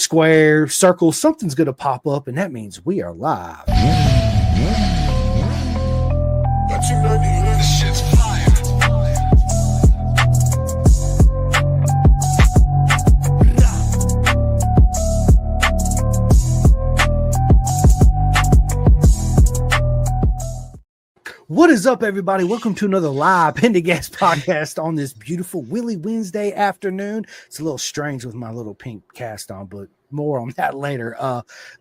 square, circle, something's going to pop up, and that means we are live. This shit's fire. What is up, everybody? Welcome to another live Pendergast podcast on this beautiful Willy Wednesday afternoon. It's a little strange with my little pink cast on, but more on that later.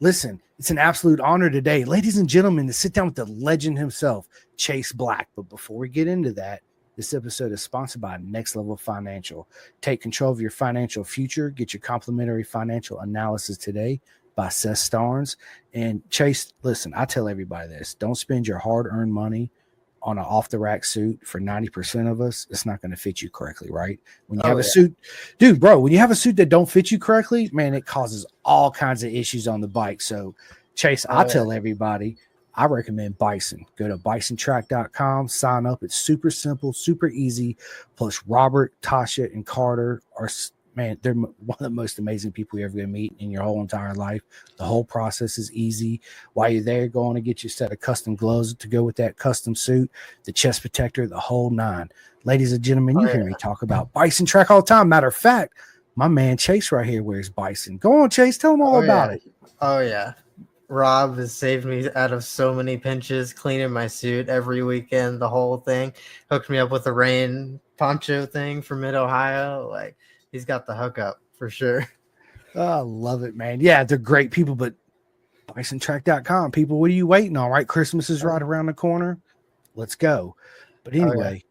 Listen, it's an absolute honor today, ladies and gentlemen, to sit down with the legend himself, Chase Black. But before we get into that, this episode is sponsored by Next Level Financial. Take control of your financial future. Get your complimentary financial analysis today by Seth Starnes. And Chase, listen, I tell everybody this: don't spend your hard-earned money on an off-the-rack suit. For 90% of us, it's not going to fit you correctly, right? When you have a suit, dude, bro, when you have a suit that don't fit you correctly, man, it causes all kinds of issues on the bike. So, Chase, I tell everybody, I recommend Bison. Go to bisontrack.com, sign up. It's super simple, super easy. Plus, Robert, Tasha, and Carter are, man, they're one of the most amazing people you're ever going to meet in your whole entire life. The whole process is easy. While you're there, go on and get you a set of custom gloves to go with that custom suit, the chest protector, the whole nine. Ladies and gentlemen, you hear me talk about Bison Track all the time. Matter of fact, my man Chase right here wears Bison. Go on, Chase. Tell them all about it. Oh, yeah. Rob has saved me out of so many pinches, cleaning my suit every weekend, the whole thing. Hooked me up with a rain poncho thing from Mid-Ohio. Like, he's got the hookup for sure. Oh, I love it, man. Yeah, they're great people, but bisontrack.com, people, what are you waiting on, right? Christmas is right around the corner. Let's go. But anyway.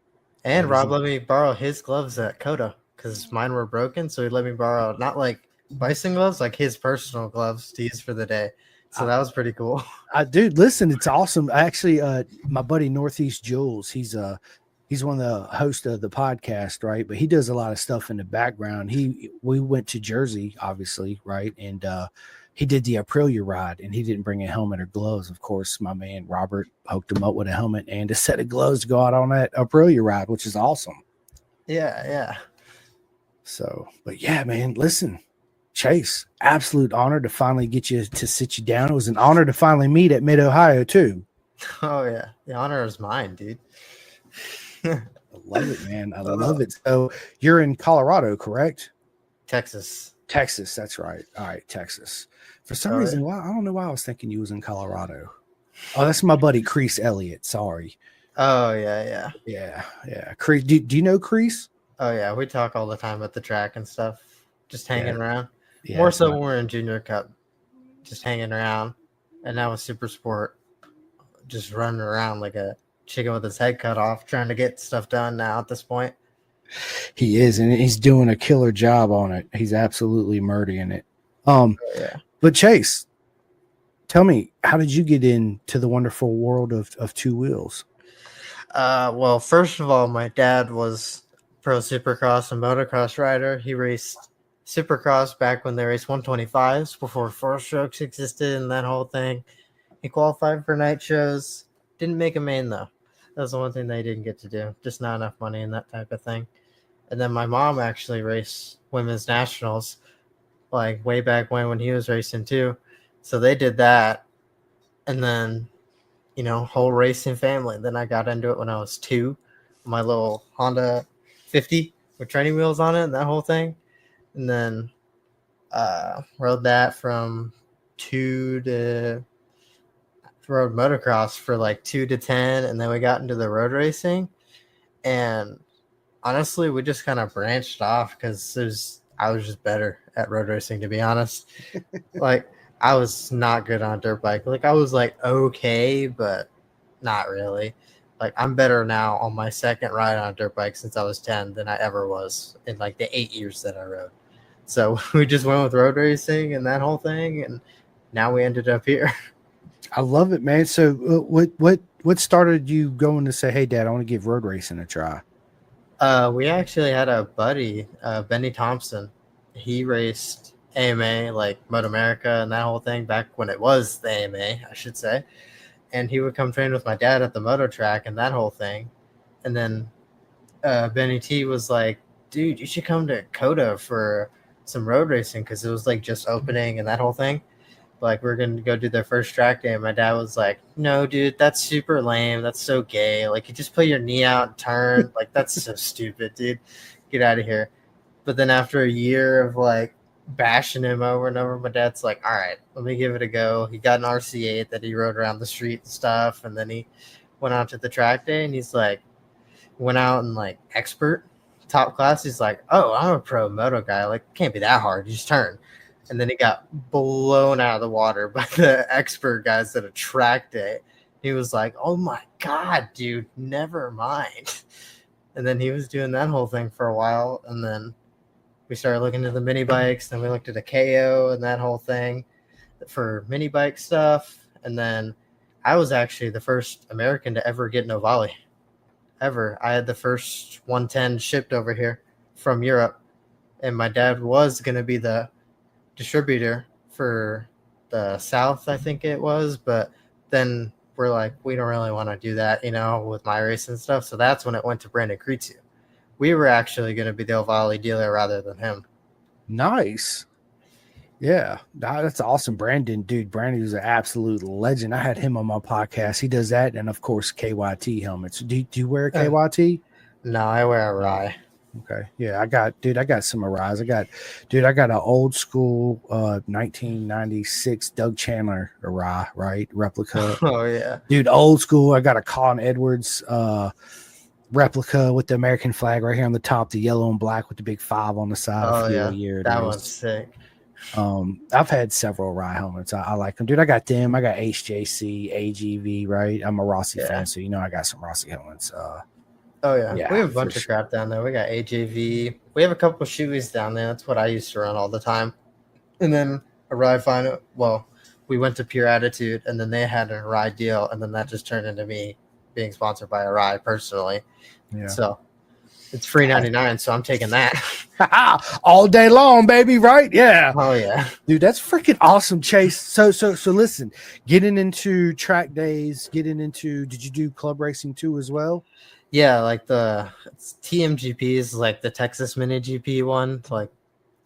And Rob let me borrow his gloves at Coda because mine were broken. So he let me borrow not like Bison gloves, like his personal gloves to use for the day. So that was pretty cool. Dude, listen, it's awesome. Actually, my buddy Northeast Jules, he's one of the hosts of the podcast, right? But he does a lot of stuff in the background. We went to Jersey, obviously, right? And he did the Aprilia ride, and he didn't bring a helmet or gloves. Of course, my man Robert hooked him up with a helmet and a set of gloves to go out on that Aprilia ride, which is awesome. Yeah. So, but yeah, man, listen, Chase, absolute honor to finally get you to sit you down. It was an honor to finally meet at Mid-Ohio too. Oh yeah, the honor is mine, dude. I love it, man. I love it. So you're in Colorado, correct? Texas, that's right. All right, Texas. For some reason, I don't know why I was thinking you was in Colorado. Oh, that's my buddy Crease Elliott. Sorry. Oh yeah. Crease, do you know Crease? Oh yeah, we talk all the time at the track and stuff, just hanging around. Yeah, more so when we're in Junior Cup, just hanging around, and now with Super Sport, just running around like a chicken with his head cut off, trying to get stuff done now at this point. He is, and he's doing a killer job on it. He's absolutely murdering it. But Chase, tell me, how did you get into the wonderful world of two wheels? Well, first of all, my dad was pro Supercross and motocross rider. He raced Supercross back when they raced 125s before four strokes existed and that whole thing. He qualified for night shows. Didn't make a main though. That was the one thing they didn't get to do. Just not enough money and that type of thing. And then my mom actually raced women's nationals, like way back when he was racing too. So they did that. And then, whole racing family. Then I got into it when I was 2. My little Honda 50 with training wheels on it and that whole thing. And then rode that from 2 to rode motocross for like 2 to 10, and then we got into the road racing. And honestly, we just kind of branched off because I was just better at road racing, to be honest. Like, I was not good on a dirt bike. Like, I was like okay, but not really. Like, I'm better now on my second ride on a dirt bike since I was 10 than I ever was in like the 8 years that I rode. So we just went with road racing and that whole thing, and now we ended up here. I love it, man. So what started you going to say, hey, Dad, I want to give road racing a try? We actually had a buddy, Benny Thompson. He raced AMA, like Moto America and that whole thing back when it was the AMA, I should say. And he would come train with my dad at the moto track and that whole thing. And then Benny T was like, dude, you should come to Coda for some road racing because it was like just opening and that whole thing. Like we are gonna go do their first track day, and my dad was like, "No, dude, that's super lame. That's so gay. Like you just put your knee out and turn. Like that's so stupid, dude. Get out of here." But then after a year of like bashing him over and over, my dad's like, "All right, let me give it a go." He got an RC8 that he rode around the street and stuff, and then he went out to the track day, and he's like, went out and like expert top class. He's like, "Oh, I'm a pro moto guy. Like, can't be that hard. You just turn." And then he got blown out of the water by the expert guys at a track day. He was like, "Oh my God, dude, never mind." And then he was doing that whole thing for a while. And then we started looking at the mini bikes. Then we looked at a KO and that whole thing for mini bike stuff. And then I was actually the first American to ever get no volley. Ever. I had the first 110 shipped over here from Europe. And my dad was going to be the distributor for the South, I think it was, but then we're like, we don't really want to do that, with my race and stuff. So that's when it went to Brandon Cretu. We were actually going to be the Ovale dealer rather than him. Nice. Yeah, that's awesome. Brandon was an absolute legend. I had him on my podcast. He does that, and of course KYT helmets. Do you wear a KYT? No, I wear a Rye. Okay. Yeah, I got some Arise. I got an old school 1996 Doug Chandler Arise, right? Replica. Oh yeah. Dude, old school. I got a Colin Edwards replica with the American flag right here on the top, the yellow and black with the big 5 on the side. Oh yeah. That one's sick. I've had several Rye helmets. I like them. Dude, I got them. I got HJC, AGV, right? I'm a Rossi fan, so I got some Rossi helmets. Oh, yeah. We have a bunch of crap down there. We got AJV. We have a couple of Shoeys down there. That's what I used to run all the time. And then a Rye final. Well, we went to Pure Attitude, and then they had a Rye deal, and then that just turned into me being sponsored by a Rye personally. Yeah. So it's free 99, so I'm taking that. All day long, baby, right? Yeah. Oh, yeah. Dude, that's freaking awesome, Chase. So listen, getting into track days, did you do club racing too as well? Yeah, like the TMGPs, like the Texas Mini GP one, like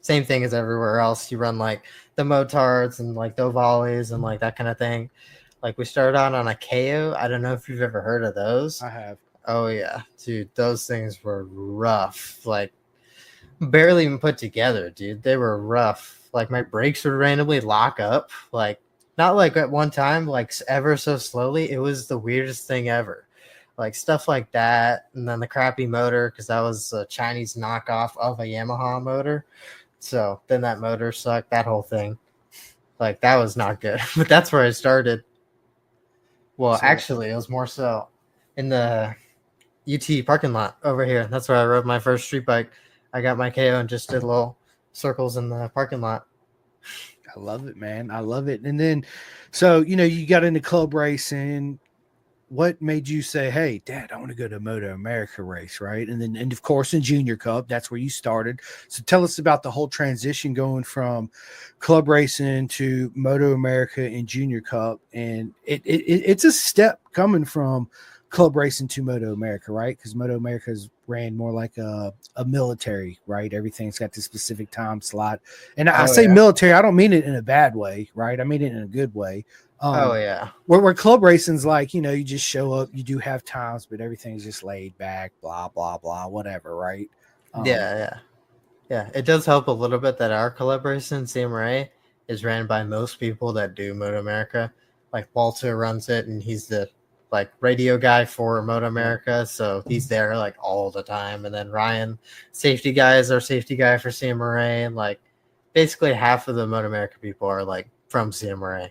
same thing as everywhere else. You run like the motards and like the volleys and like that kind of thing. Like we started out on a KO. I don't know if you've ever heard of those. I have. Oh yeah, dude, those things were rough. Like barely even put together, dude. They were rough. Like my brakes would randomly lock up. Like not like at one time, like ever so slowly. It was the weirdest thing ever. Like stuff like that, and then the crappy motor because that was a Chinese knockoff of a Yamaha motor. So then that motor sucked. That whole thing, like that was not good. But that's where I started. Well, actually, it was more so in the UT parking lot over here. That's where I rode my first street bike. I got my KO and just did little circles in the parking lot. I love it, man. I love it. And then, so you got into club racing. What made you say, "Hey, Dad, I want to go to Moto America race," right? And of course in Junior Cup, that's where you started. So tell us about the whole transition going from club racing to Moto America and Junior Cup. And it's a step coming from club racing to Moto America, right? Because Moto America's ran more like a military, right? Everything's got this specific time slot. And I say military, I don't mean it in a bad way, right? I mean it in a good way. Where club racing's like, you just show up, you do have times, but everything's just laid back, blah, blah, blah, whatever, right? Yeah. It does help a little bit that our collaboration, CMRA, is ran by most people that do Moto America. Like Walter runs it, and he's the radio guy for Moto America, so he's there like all the time. And then Ryan, safety guy, is our safety guy for CMRA, and like basically half of the Moto America people are like from CMRA.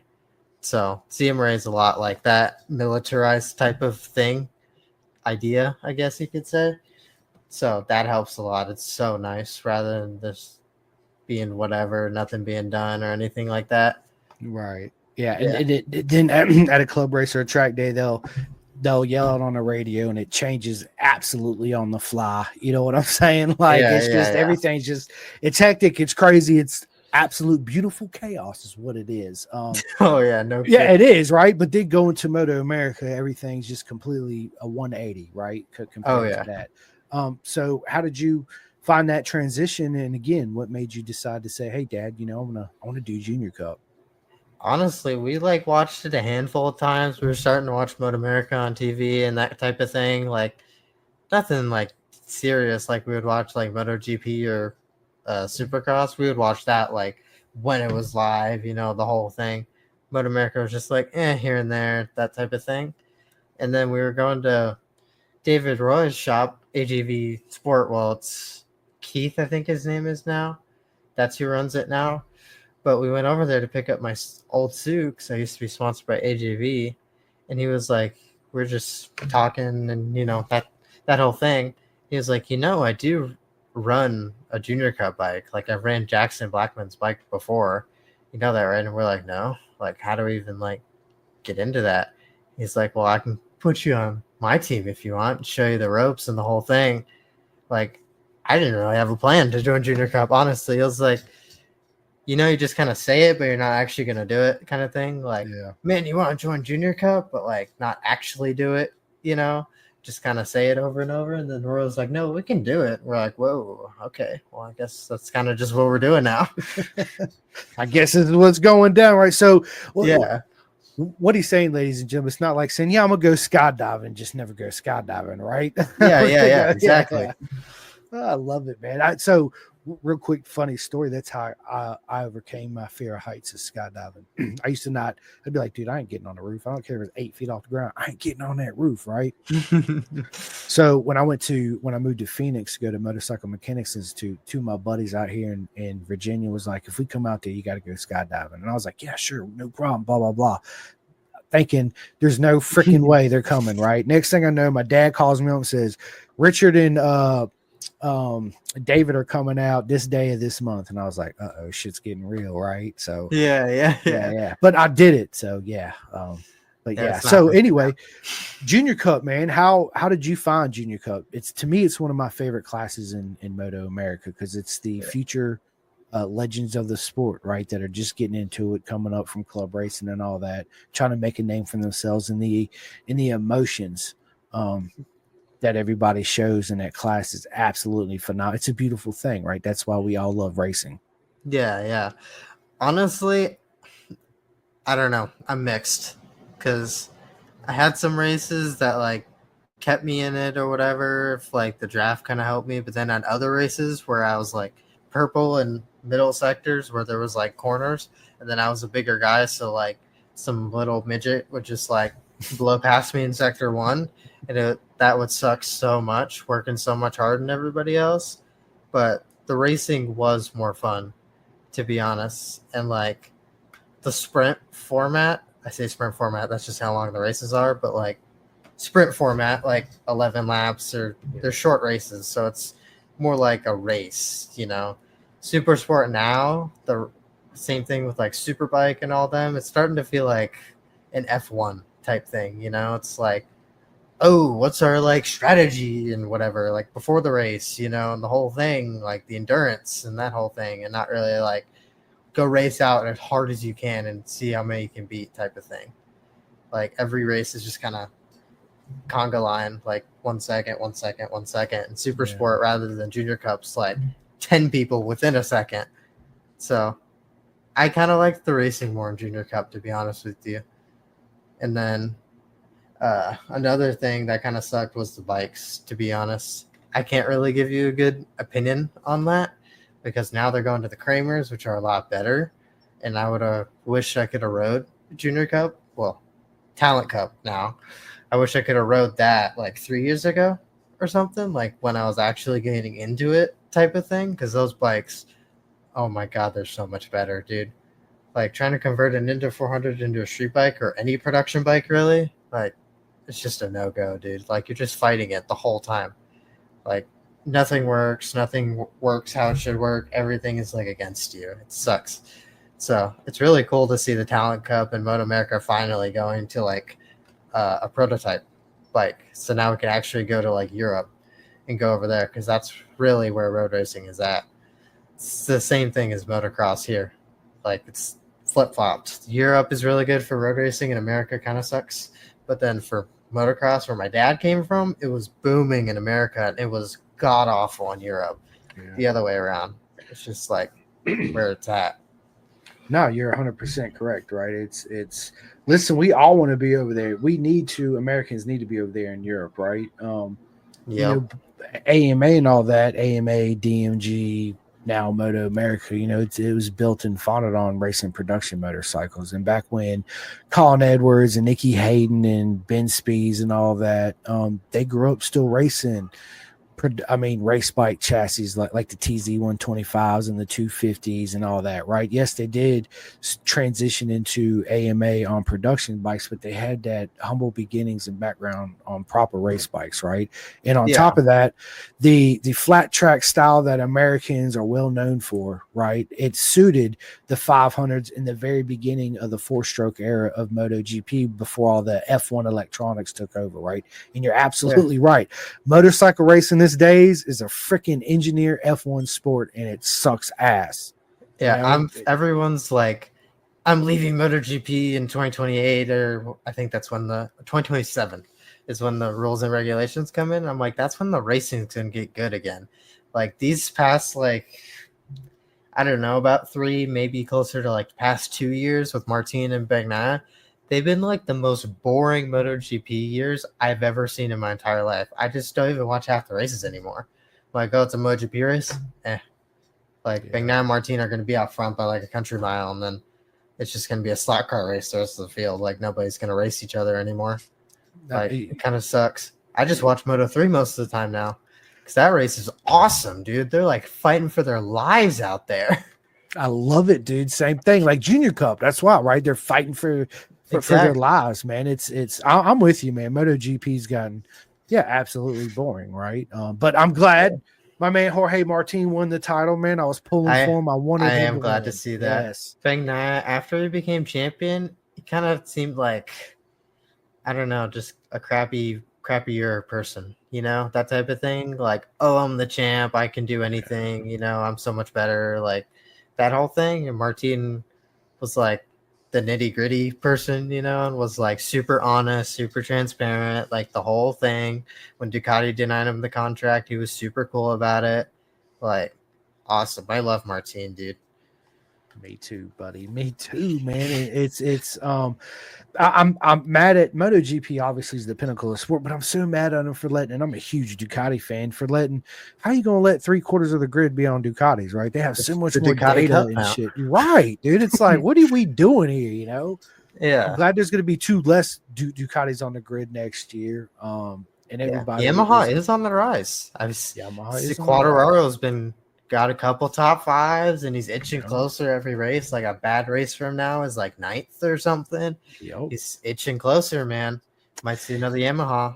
So CMRA is a lot like that militarized type of idea, I guess you could say. So that helps a lot. It's so nice rather than just being whatever, nothing being done or anything like that. Right. Yeah. And then at a club race or a track day, they'll yell out on the radio and it changes absolutely on the fly. You know what I'm saying? Like everything's just, it's hectic. It's crazy. It's absolute beautiful chaos is what it is. No shit. Yeah, it is, right? But then going to Moto America, everything's just completely a 180, right? Compared to that. So how did you find that transition? And again, what made you decide to say, "Hey, Dad, I want to do Junior Cup"? Honestly, we like watched it a handful of times. We were starting to watch Moto America on TV and that type of thing. Like nothing like serious. Like we would watch like MotoGP or Supercross. We would watch that like when it was live. The whole thing. Moto America was just like here and there, that type of thing. And then we were going to David Roy's shop, AGV Sport. Well, it's Keith, I think his name is now. That's who runs it now. But we went over there to pick up my old suit because I used to be sponsored by AJV, and he was like, we're just talking and that whole thing. He was like, I do run a Junior Cup bike. Like I've ran Jackson Blackman's bike before. You know that, right? And we're like, no. Like how do we even like get into that? He's like, well, I can put you on my team if you want, show you the ropes and the whole thing. Like I didn't really have a plan to join Junior Cup. Honestly, it was like, you just kind of say it, but you're not actually going to do it kind of thing. Like, man, you want to join Junior Cup, but like not actually do it, just kind of say it over and over. And then Roy was like, no, we can do it. We're like, whoa, okay. Well, I guess that's kind of just what we're doing now. I guess this is what's going down, right? So, yeah. What he's saying, ladies and gentlemen, it's not like saying, I'm going to go skydiving, just never go skydiving, right? Yeah, exactly. Yeah. I love it, man. So, real quick, funny story. That's how I overcame my fear of heights is skydiving. I used to I'd be like, dude, I ain't getting on the roof. I don't care if it's 8 feet off the ground. I ain't getting on that roof, right? So when I moved to Phoenix to go to Motorcycle Mechanics Institute, two of my buddies out here in Virginia was like, if we come out there, you got to go skydiving. And I was like, yeah, sure, no problem, blah, blah, blah. Thinking there's no freaking way they're coming, right? Next thing I know, my dad calls me up and says, Richard and David are coming out this day of this month, and I was like, uh-oh, shit's getting real, right? So yeah. But I did it, so yeah. So anyway, Junior Cup, man. How did you find Junior Cup? To me, it's one of my favorite classes in Moto America because it's the future legends of the sport, right? That are just getting into it, coming up from club racing and all that, trying to make a name for themselves in the emotions. That everybody shows in that class is absolutely phenomenal. It's a beautiful thing, right? That's why we all love racing. Yeah. Honestly, I don't know. I'm mixed because I had some races that like kept me in it or whatever. If like the draft kind of helped me, but then on other races where I was like purple and middle sectors where there was like corners, and then I was a bigger guy, so like some little midget would just like blow past me in sector 1, and that would suck so much, working so much harder than everybody else. But the racing was more fun, to be honest. And like the sprint format, I say sprint format, that's just how long the races are, but like sprint format, like 11 laps, or they're short races, so it's more like a race, Super Sport now, the same thing with like Superbike and all them, it's starting to feel like an F1 type thing, It's like, oh, what's our like strategy and whatever, like before the race, and the whole thing, like the endurance and that whole thing, and not really like go race out as hard as you can and see how many you can beat type of thing. Like every race is just kind of conga line, like 1 second, 1 second, 1 second. And Super Sport, rather than Junior Cups, like 10 people within a second. So I kind of like the racing more in Junior Cup, to be honest with you. And then another thing that kind of sucked was the bikes, to be honest. I can't really give you a good opinion on that because now they're going to the Kramers, which are a lot better. And I would have wished I could have rode Junior Cup. Well, Talent Cup now. I wish I could have rode that like 3 years ago or something, like when I was actually getting into it type of thing. Because those bikes, oh my God, they're so much better, dude. Like trying to convert an Ninja 400 into a street bike or any production bike, really, like it's just a no-go, dude. Like you're just fighting it the whole time. Like nothing works how it should work. Everything is like against you. It sucks. So it's really cool to see the Talent Cup and Moto America finally going to like a prototype bike. So now we can actually go to like Europe and go over there because that's really where road racing is at. It's the same thing as motocross here. Like it's flip-flopped. Europe is really good for road racing and America kind of sucks. But then for motocross, where my dad came from, it was booming in America and it was god awful in Europe. the other way around. It's just like where it's at. No, you're 100% correct, right? Listen, we all want to be over there. Americans need to be over there in Europe, right? Yep. AMA and all that, AMA, DMG, now Moto America, it was built and founded on racing production motorcycles. And back when Colin Edwards and Nicky Hayden and Ben Spies and all that, they grew up still racing race bike chassis like the TZ 125s and the 250s and all that, right? Yes, they did transition into AMA on production bikes, but they had that humble beginnings and background on proper race bikes, right? And on top of that, the flat track style that Americans are well known for, right? It suited the 500s in the very beginning of the 4-stroke era of MotoGP before all the F1 electronics took over, right? And you're absolutely right. Motorcycle racing this days is a freaking engineer F1 sport, and it sucks ass. Yeah, everyone's like, I'm leaving MotoGP in 2028, or I think that's when the 2027 is when the rules and regulations come in. I'm like, that's when the racing's gonna get good again. Like these past, like, I don't know, about 3, maybe closer to like past 2 years with Martin and Bagnaia, they've been like the most boring MotoGP years I've ever seen in my entire life. I just don't even watch half the races anymore. Like, oh, it's a MotoGP race? Like, Bagnaia and Martin are going to be out front by like a country mile, and then it's just going to be a slot car race the rest of the field. Like, nobody's going to race each other anymore. Like, it kind of sucks. I just watch Moto3 most of the time now because that race is awesome, dude. They're like fighting for their lives out there. I love it, dude. Same thing, like Junior Cup. That's why, right? They're fighting for their lives, man. I'm with you, man. MotoGP's gotten, absolutely boring, right? But I'm glad my man Jorge Martin won the title, man. I was pulling for him. I am glad to see that. Yes. Bagnaia, after he became champion, he kind of seemed like, I don't know, just a crappier person, that type of thing. Like, oh, I'm the champ. I can do anything. I'm so much better. Like that whole thing. And Martin was like the nitty gritty person, and was like super honest, super transparent, like the whole thing. When Ducati denied him the contract, he was super cool about it. Like, awesome. I love Martin, dude. Me too, buddy. Me too, man. I'm mad at MotoGP. Obviously, is the pinnacle of sport, but I'm so mad at them for letting. And I'm a huge Ducati fan for letting. How are you going to let 3/4 of the grid be on Ducatis? Right? They have so much more Ducati data and shit. Right, dude. It's like, what are we doing here? Yeah. I'm glad there's going to be 2 less Ducatis on the grid next year. And everybody. Yamaha is on the rise. Quadraro's got a couple top 5s, and he's itching closer every race. Like a bad race from now is like 9th or something. Yep. He's itching closer, man. Might see another Yamaha.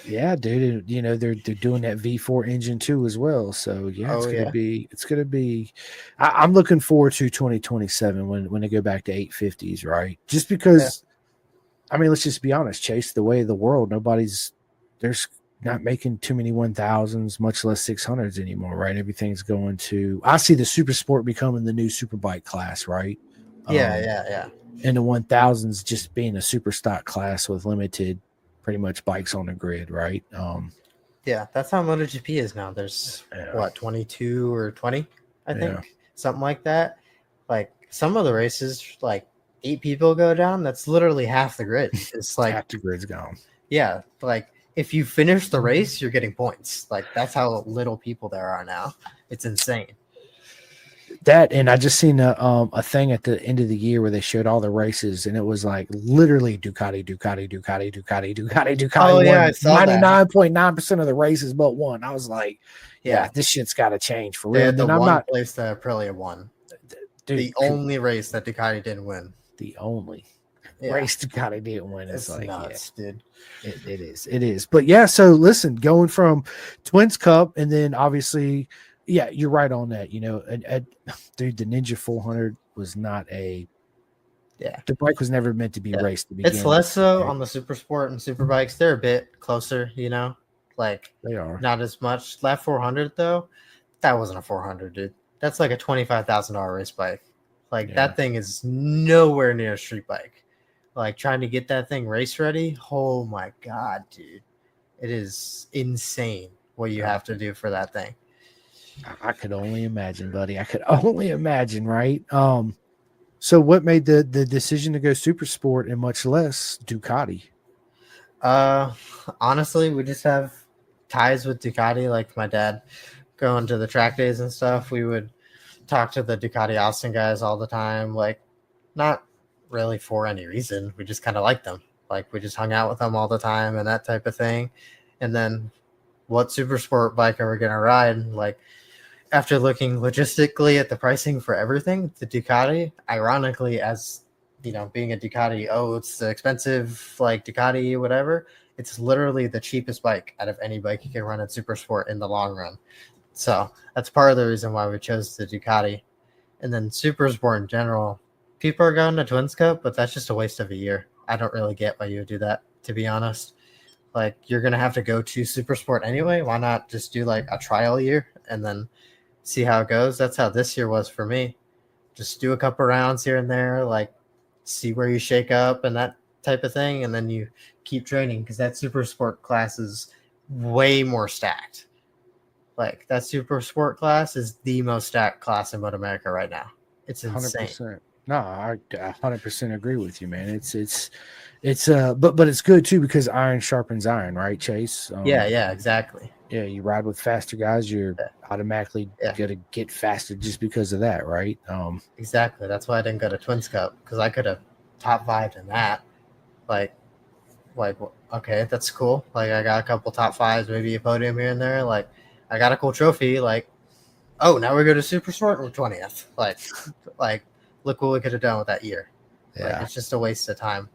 Yeah, dude. They're doing that V4 engine too as well. So it's gonna be. I'm looking forward to 2027 when they go back to 850s, right? Just because, let's just be honest, Chase, the way of the world, there's not making too many 1000s, much less 600s anymore, right? Everything's going to. I see the super sport becoming the new superbike class, right? Yeah. And the 1000s just being a super stock class with limited, pretty much bikes on the grid, right? Yeah, that's how MotoGP is now. There's 22 or 20, I think, something like that. Like some of the races, like 8 people go down. That's literally half the grid. It's like half the grid's gone. Yeah, like. If you finish the race, you're getting points. Like that's how little people there are now. It's insane. That, and I just seen a thing at the end of the year where they showed all the races, and it was like literally Ducati. Oh yeah, I saw 99.9% of the races but one. I was like, yeah, this shit's got to change for real. The one place that Aprilia won. Dude, the only race that Ducati didn't win. The only race Ducati didn't win. It's like nuts, dude. It is. But yeah, so listen, going from Twins Cup, and then obviously, you're right on that. Dude, the Ninja 400 was not the bike was never meant to be raced to begin. It's less so on the super sport and super bikes. They're a bit closer, like they are not as much. That 400 though, that wasn't a 400, dude. That's like a $25,000 race bike. Like that thing is nowhere near a street bike. Like trying to get that thing race ready. Oh my God, dude. It is insane what you have to do for that thing. I could only imagine, buddy. I could only imagine, right? So what made the decision to go super sport and much less Ducati? Uh, Honestly, we just have ties with Ducati. Like my dad going to the track days and stuff, we would talk to the Ducati Austin guys all the time. Like, not really for any reason. We just kind of liked them. Like, we just hung out with them all the time and that type of thing. And then, what super sport bike are we gonna ride? Like, after looking logistically at the pricing for everything, the Ducati, ironically, as you know, being a Ducati, oh, it's the expensive like Ducati, whatever. It's literally the cheapest bike out of any bike you can run in super sport in the long run. So that's part of the reason why we chose the Ducati. And then super sport in general, people are going to Twins Cup, but that's just a waste of a year. I don't really get why you would do that, to be honest. Like, you're gonna have to go to super sport anyway. Why not just do like a trial year and then see how it goes? That's how this year was for me. Just do a couple rounds here and there, like see where you shake up and that type of thing, and then you keep training because that super sport class is way more stacked. Like, that super sport class is the most stacked class in Moto America right now. It's insane. 100%. No, I 100% agree with you, man. But it's good too because iron sharpens iron, right, Chase? Yeah, exactly. Yeah, you ride with faster guys, you're Yeah. automatically gonna get faster just because of that, right? Exactly. That's why I didn't go to Twins Cup, because I could have top fived in that. Like, okay, that's cool. Like, I got a couple top fives, maybe a podium here and there. Like, I got a cool trophy. Like, oh, now we go to super sport, we're 20th. Like, look what we could have done with that year. Yeah. Like, it's just a waste of time.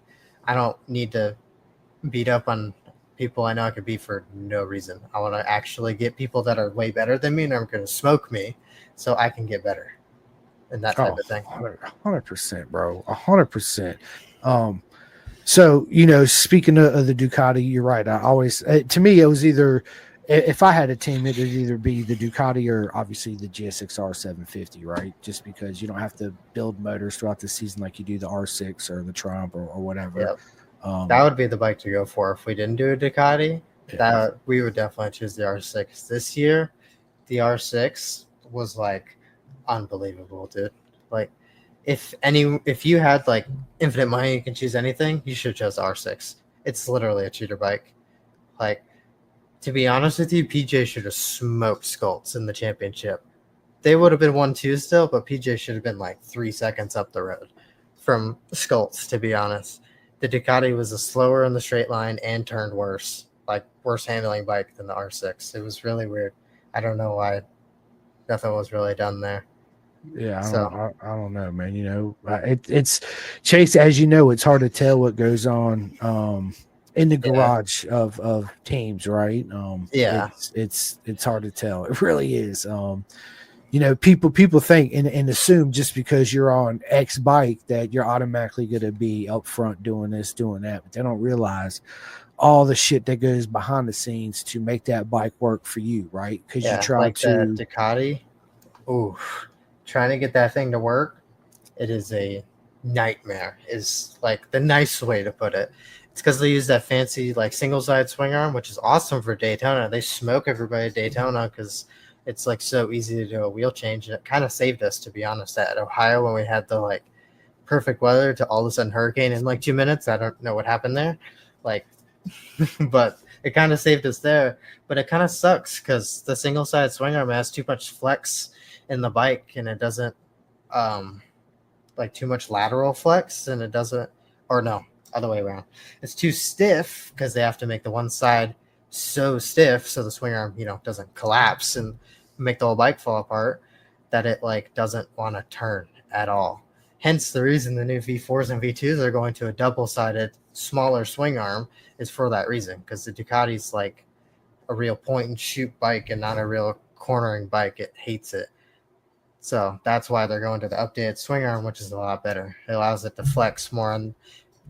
I don't need to beat up on people I know I could beat for no reason. I want to actually get people that are way better than me and are going to smoke me so I can get better and that type of thing. 100%, bro. 100%. So, you know, speaking of the Ducati, you're right. I always, to me, it was either, if I had a team, it would either be the Ducati or obviously the GSX-R 750, right? Just because you don't have to build motors throughout the season like you do the R6 or the Trump or whatever. Yep. That would be the bike to go for if we didn't do a Ducati. Yeah. That we would definitely choose the R6. This year, the R6 was like unbelievable, dude. Like, if you had like infinite money, you can choose anything, you should choose R6. It's literally a cheater bike. Like, to be honest with you, PJ should have smoked Scults in the championship. They would have been 1-2 still, but PJ should have been like 3 seconds up the road from Scults, to be honest. The Ducati was a slower in the straight line and turned worse, like worse handling bike than the R6. It was really weird. I don't know why nothing was really done there. Yeah, I don't know, man. You know, it's Chase. As you know, it's hard to tell what goes on in the garage of teams, right? It's hard to tell. It really is. You know, people think and assume just because you're on X bike that you're automatically going to be up front doing this, doing that, but they don't realize all the shit that goes behind the scenes to make that bike work for you, right? Because you try like to the Ducati. Ooh, trying to get that thing to work, it is a nightmare. Is like the nice way to put it. It's because they use that fancy like single side swing arm, which is awesome for Daytona. They smoke everybody at Daytona because it's like so easy to do a wheel change, and it kind of saved us, to be honest, at Ohio when we had the like perfect weather to all of a sudden hurricane in like 2 minutes. I don't know what happened there, like, but it kind of saved us there. But it kind of sucks because the single side swing arm has too much flex in the bike, and it doesn't like too much lateral flex, and it doesn't, or no, other way around. It's too stiff because they have to make the one side so stiff so the swing arm, you know, doesn't collapse and make the whole bike fall apart, that it like doesn't want to turn at all. Hence the reason the new V4s and V2s are going to a double-sided smaller swing arm is for that reason, because the Ducati's like a real point and shoot bike and not a real cornering bike. It hates it. So that's why they're going to the updated swing arm, which is a lot better. It allows it to flex more on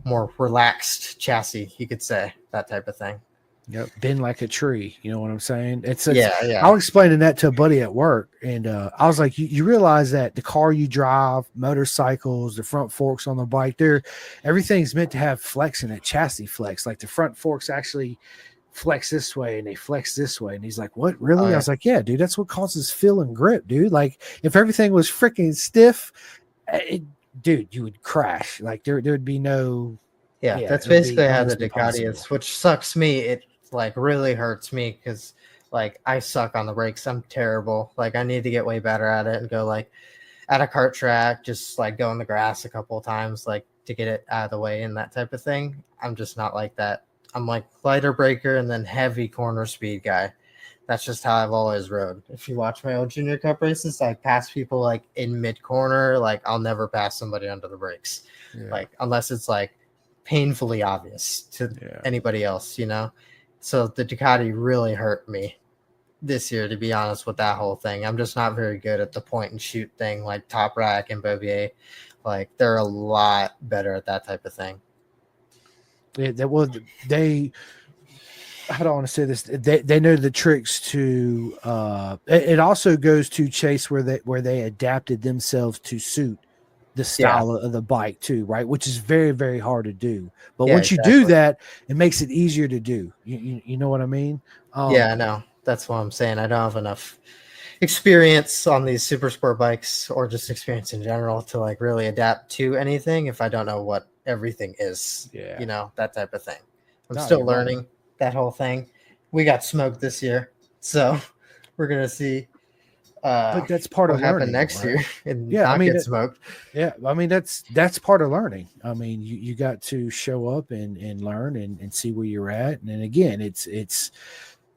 more relaxed chassis, you could say, that type of thing. Yep, bend like a tree. You know what I'm saying? It's yeah. I was explaining that to a buddy at work, and I was like, you realize that the car you drive, motorcycles, the front forks on the bike, everything's meant to have flex in it, chassis flex. Like the front forks actually flex this way and they flex this way. And he's like, what, really? Oh, yeah. I was like, yeah, dude, that's what causes feel and grip, dude. Like if everything was freaking stiff, dude, you would crash. Like there would be no. Yeah, that's it would be basically how the almost Ducati impossible. is, which sucks me. It like really hurts me because like I suck on the brakes. I'm terrible. Like I need to get way better at it and go like at a kart track, just like go in the grass a couple of times, like to get it out of the way and that type of thing. I'm just not like that. I'm like lighter breaker and then heavy corner speed guy. That's just how I've always rode. If you watch my old junior cup races, I pass people like in mid corner. Like I'll never pass somebody under the brakes, like unless it's like painfully obvious to anybody else, you know. So the Ducati really hurt me this year, to be honest, with that whole thing. I'm just not very good at the point and shoot thing like Top Rack and Bovier. Like they're a lot better at that type of thing. They I don't want to say this. They know the tricks to. It also goes to Chase where they adapted themselves to suit the style of the bike too, right? Which is very, very hard to do. But once you do that, it makes it easier to do. You know what I mean? Yeah, I know. That's what I'm saying. I don't have enough experience on these super sport bikes or just experience in general to like really adapt to anything if I don't know what everything is. Yeah. You know, that type of thing. I'm still learning that whole thing. We got smoked this year, so we're gonna see. But that's part of learning next year. And get smoked. Yeah, I mean that's part of learning. I mean, you got to show up and learn and see where you're at. And then again, it's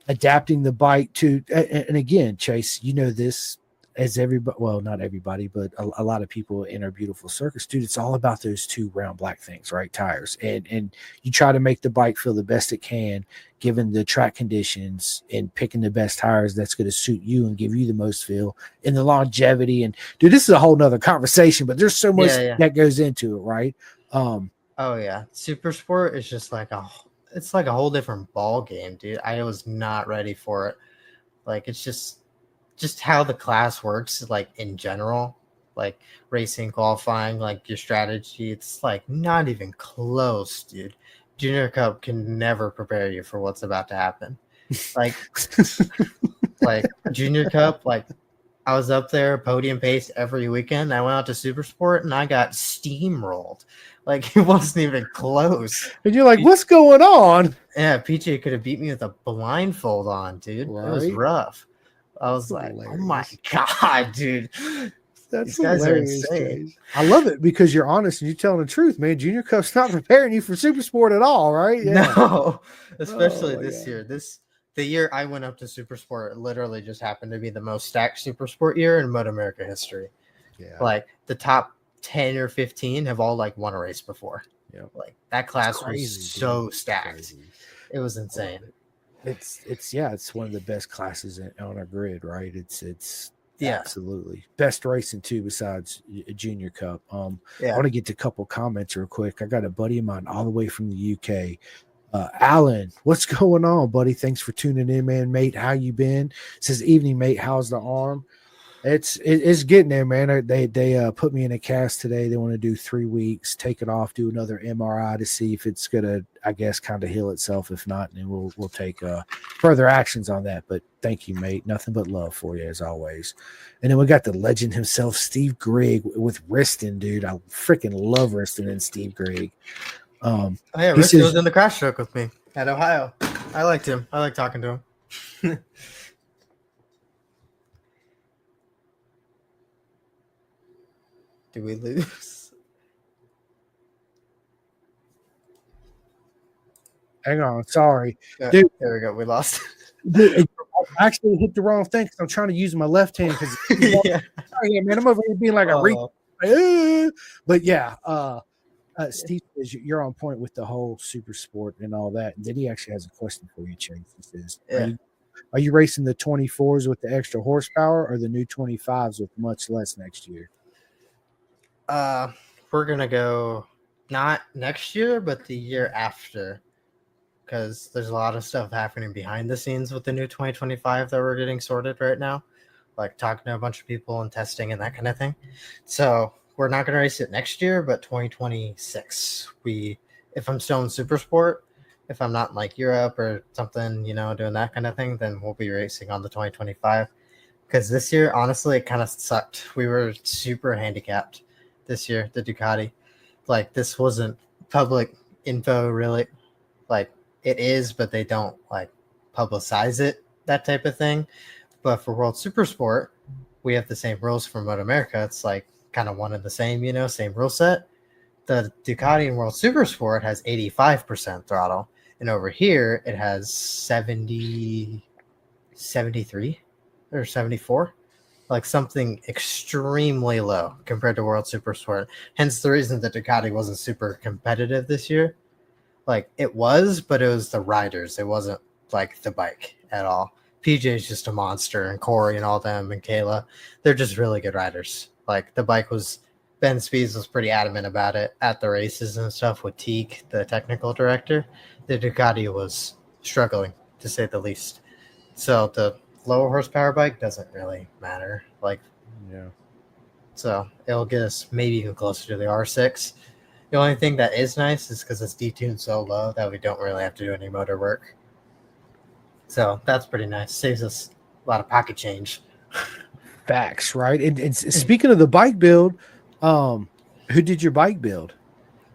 adapting the bike to. And again, Chase, you know this as everybody. Well, not everybody, but a lot of people in our beautiful circus, dude. It's all about those two round black things, right? Tires, and you try to make the bike feel the best it can, given the track conditions, and picking the best tires that's going to suit you and give you the most feel and the longevity. And dude, this is a whole nother conversation, but there's so much that goes into it, right? Oh yeah, super sport is just like it's like a whole different ball game, dude. I was not ready for it. Like it's just how the class works, like in general, like racing, qualifying, like your strategy. It's like not even close, dude. Junior Cup can never prepare you for what's about to happen. Like, like Junior Cup, like I was up there podium pace every weekend. I went out to Super Sport and I got steamrolled. Like it wasn't even close. And you're like, what's going on? Yeah, PJ could have beat me with a blindfold on, dude. Right? It was rough. I was like, hilarious. Oh my God, dude. These guys are insane. I love it because you're honest and you're telling the truth, man. Junior Cup's not preparing you for super sport at all, right? Yeah. No, especially this year. The year I went up to super sport, it literally just happened to be the most stacked super sport year in Moto America history. Yeah. Like the top 10 or 15 have all like won a race before. Yeah. Like that class was so stacked. It was insane. It's one of the best classes on our grid, right? It's absolutely best racing too, besides a Junior Cup. I want to get to a couple comments real quick. I got a buddy of mine all the way from the UK. Alan, what's going on, buddy? Thanks for tuning in, man. Mate, how you been? Says evening, mate. How's the arm? It's getting there, man. They put me in a cast today. They want to do 3 weeks, take it off, do another MRI to see if it's gonna, I guess, kind of heal itself. If not, then we'll take further actions on that. But thank you, mate. Nothing but love for you as always. And then we got the legend himself, Steve Grigg, with Riston, dude. I freaking love Riston and Steve Grigg. Riston was in the crash stroke with me at Ohio. I liked him. I like talking to him. Do we lose? Hang on, sorry, dude. There we go. We lost. Dude, I actually hit the wrong thing because I'm trying to use my left hand. Because sorry, man, I'm over here being like a but yeah, Steve says you're on point with the whole super sport and all that. And then he actually has a question for you, Chase. He says, "Are you racing the 24s with the extra horsepower or the new 25s with much less next year?" We're gonna go not next year, but the year after, because there's a lot of stuff happening behind the scenes with the new 2025 that we're getting sorted right now, like talking to a bunch of people and testing and that kind of thing. So we're not gonna race it next year, but 2026. If I'm still in Super Sport, if I'm not in like Europe or something, doing that kind of thing, then we'll be racing on the 2025. Because this year, honestly, it kind of sucked. We were super handicapped this year, the Ducati. Like, this wasn't public info, really. Like, it is, but they don't, like, publicize it, that type of thing. But for World Supersport, we have the same rules for Moto America. It's, like, kind of one and the same, same rule set. The Ducati in World Supersport has 85% throttle. And over here, it has 73 or 74, like something extremely low compared to World Supersport. Hence the reason that Ducati wasn't super competitive this year. Like, it was, but it was the riders. It wasn't like the bike at all. PJ's just a monster, and Corey and all them and Kayla, they're just really good riders. Like, the bike was, Ben Speeds was pretty adamant about it at the races and stuff with Teague, the technical director. The Ducati was struggling, to say the least. So the lower horsepower bike doesn't really matter. Like, Yeah. so it'll get us maybe even closer to the R6. The only thing that is nice is because it's detuned so low that we don't really have to do any motor work. So that's pretty nice. Saves us a lot of pocket change. Facts, right? And speaking of the bike build, who did your bike build?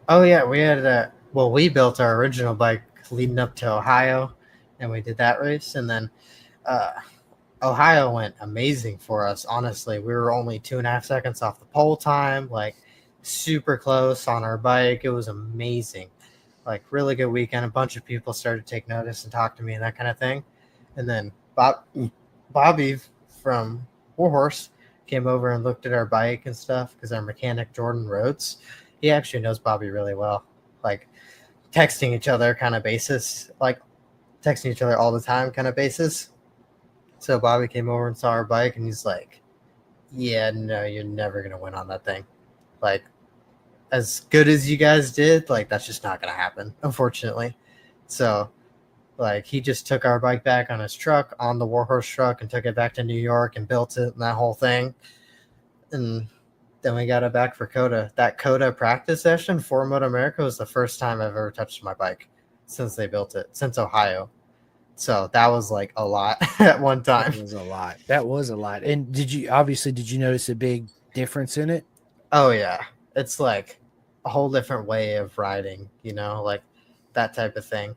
Oh yeah, we had we built our original bike leading up to Ohio, and we did that race, and then Ohio went amazing for us. Honestly, we were only 2.5 seconds off the pole time, like super close on our bike. It was amazing, like really good weekend. A bunch of people started to take notice and talk to me and that kind of thing. And then Bobby from Warhorse came over and looked at our bike and stuff because our mechanic Jordan Rhodes, he actually knows Bobby really well, like texting each other kind of basis, like texting each other all the time kind of basis. So Bobby came over and saw our bike, and he's like, yeah, no, you're never going to win on that thing. Like, as good as you guys did, like, that's just not going to happen, unfortunately. So, like, he just took our bike back on his truck, on the Warhorse truck, and took it back to New York and built it and that whole thing. And then we got it back for COTA. That COTA practice session for Moto America was the first time I've ever touched my bike since they built it, since Ohio. So that was like a lot at one time. That was a lot. And did you notice a big difference in it? Oh yeah. It's like a whole different way of riding, like that type of thing.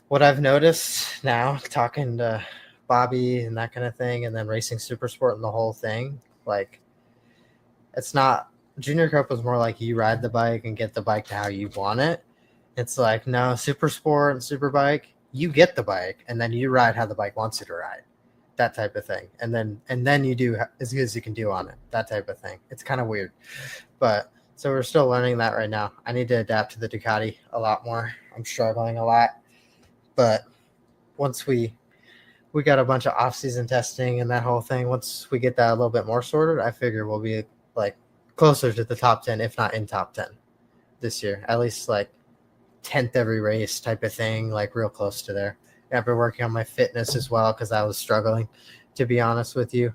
What I've noticed now, talking to Bobby and that kind of thing, and then racing Supersport and the whole thing, like, it's not, Junior Cup was more like you ride the bike and get the bike to how you want it. It's like, no, Supersport and Superbike, you get the bike and then you ride how the bike wants you to ride, that type of thing. And then you do as good as you can do on it, that type of thing. It's kind of weird, but so we're still learning that right now. I need to adapt to the Ducati a lot more. I'm struggling a lot, but once we got a bunch of off-season testing and that whole thing, once we get that a little bit more sorted, I figure we'll be like closer to the top 10, if not in top 10 this year, at least like 10th every race type of thing, like real close to there. I've been working on my fitness as well because I was struggling, to be honest with you,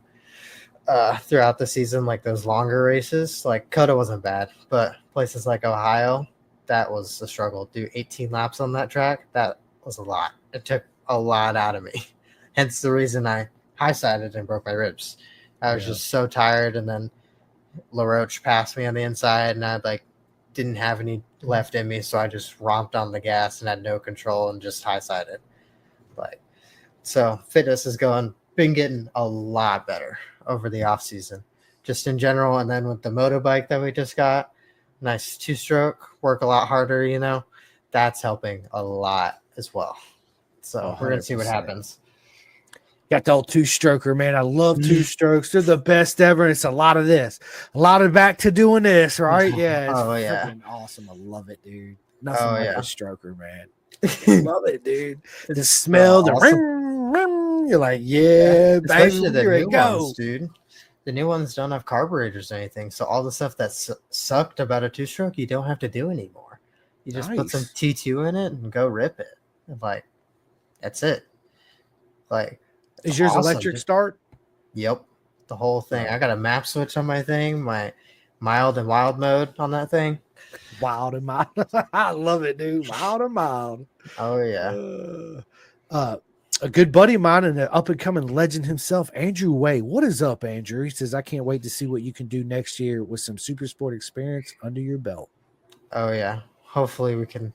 throughout the season. Like those longer races, like COTA wasn't bad, but places like Ohio, that was a struggle. Do 18 laps on that track, that was a lot. It took a lot out of me. Hence the reason I high-sided and broke my ribs. I was just so tired, and then LaRoche passed me on the inside, and I didn't have any left in me, so I just romped on the gas and had no control and just high-sided. So fitness has been getting a lot better over the off season, just in general. And then with the motorbike that we just got, nice 2-stroke, work a lot harder, that's helping a lot as well. So we're gonna see what happens. Got the old 2-stroker, man. I love 2-strokes. They're the best ever. And it's a lot of this, a lot of back to doing this, right? Yeah. It's freaking awesome. I love it, dude. Nothing like a stroker, man. Love it, dude. The smell, the ring. You're like, yeah, especially the new ones, dude. The new ones don't have carburetors or anything, so all the stuff that sucked about a 2-stroke, you don't have to do anymore. You just put some T2 in it and go rip it. Like, that's it. Like, is yours electric start? Yep, the whole thing. I got a map switch on my thing, my mild and wild mode on that thing. Wild and mild. I love it, dude. Wild and mild. Oh yeah. A good buddy of mine and an up and coming legend himself, Andrew Way. What is up, Andrew? He says, I can't wait to see what you can do next year with some super sport experience under your belt. Oh yeah. Hopefully we can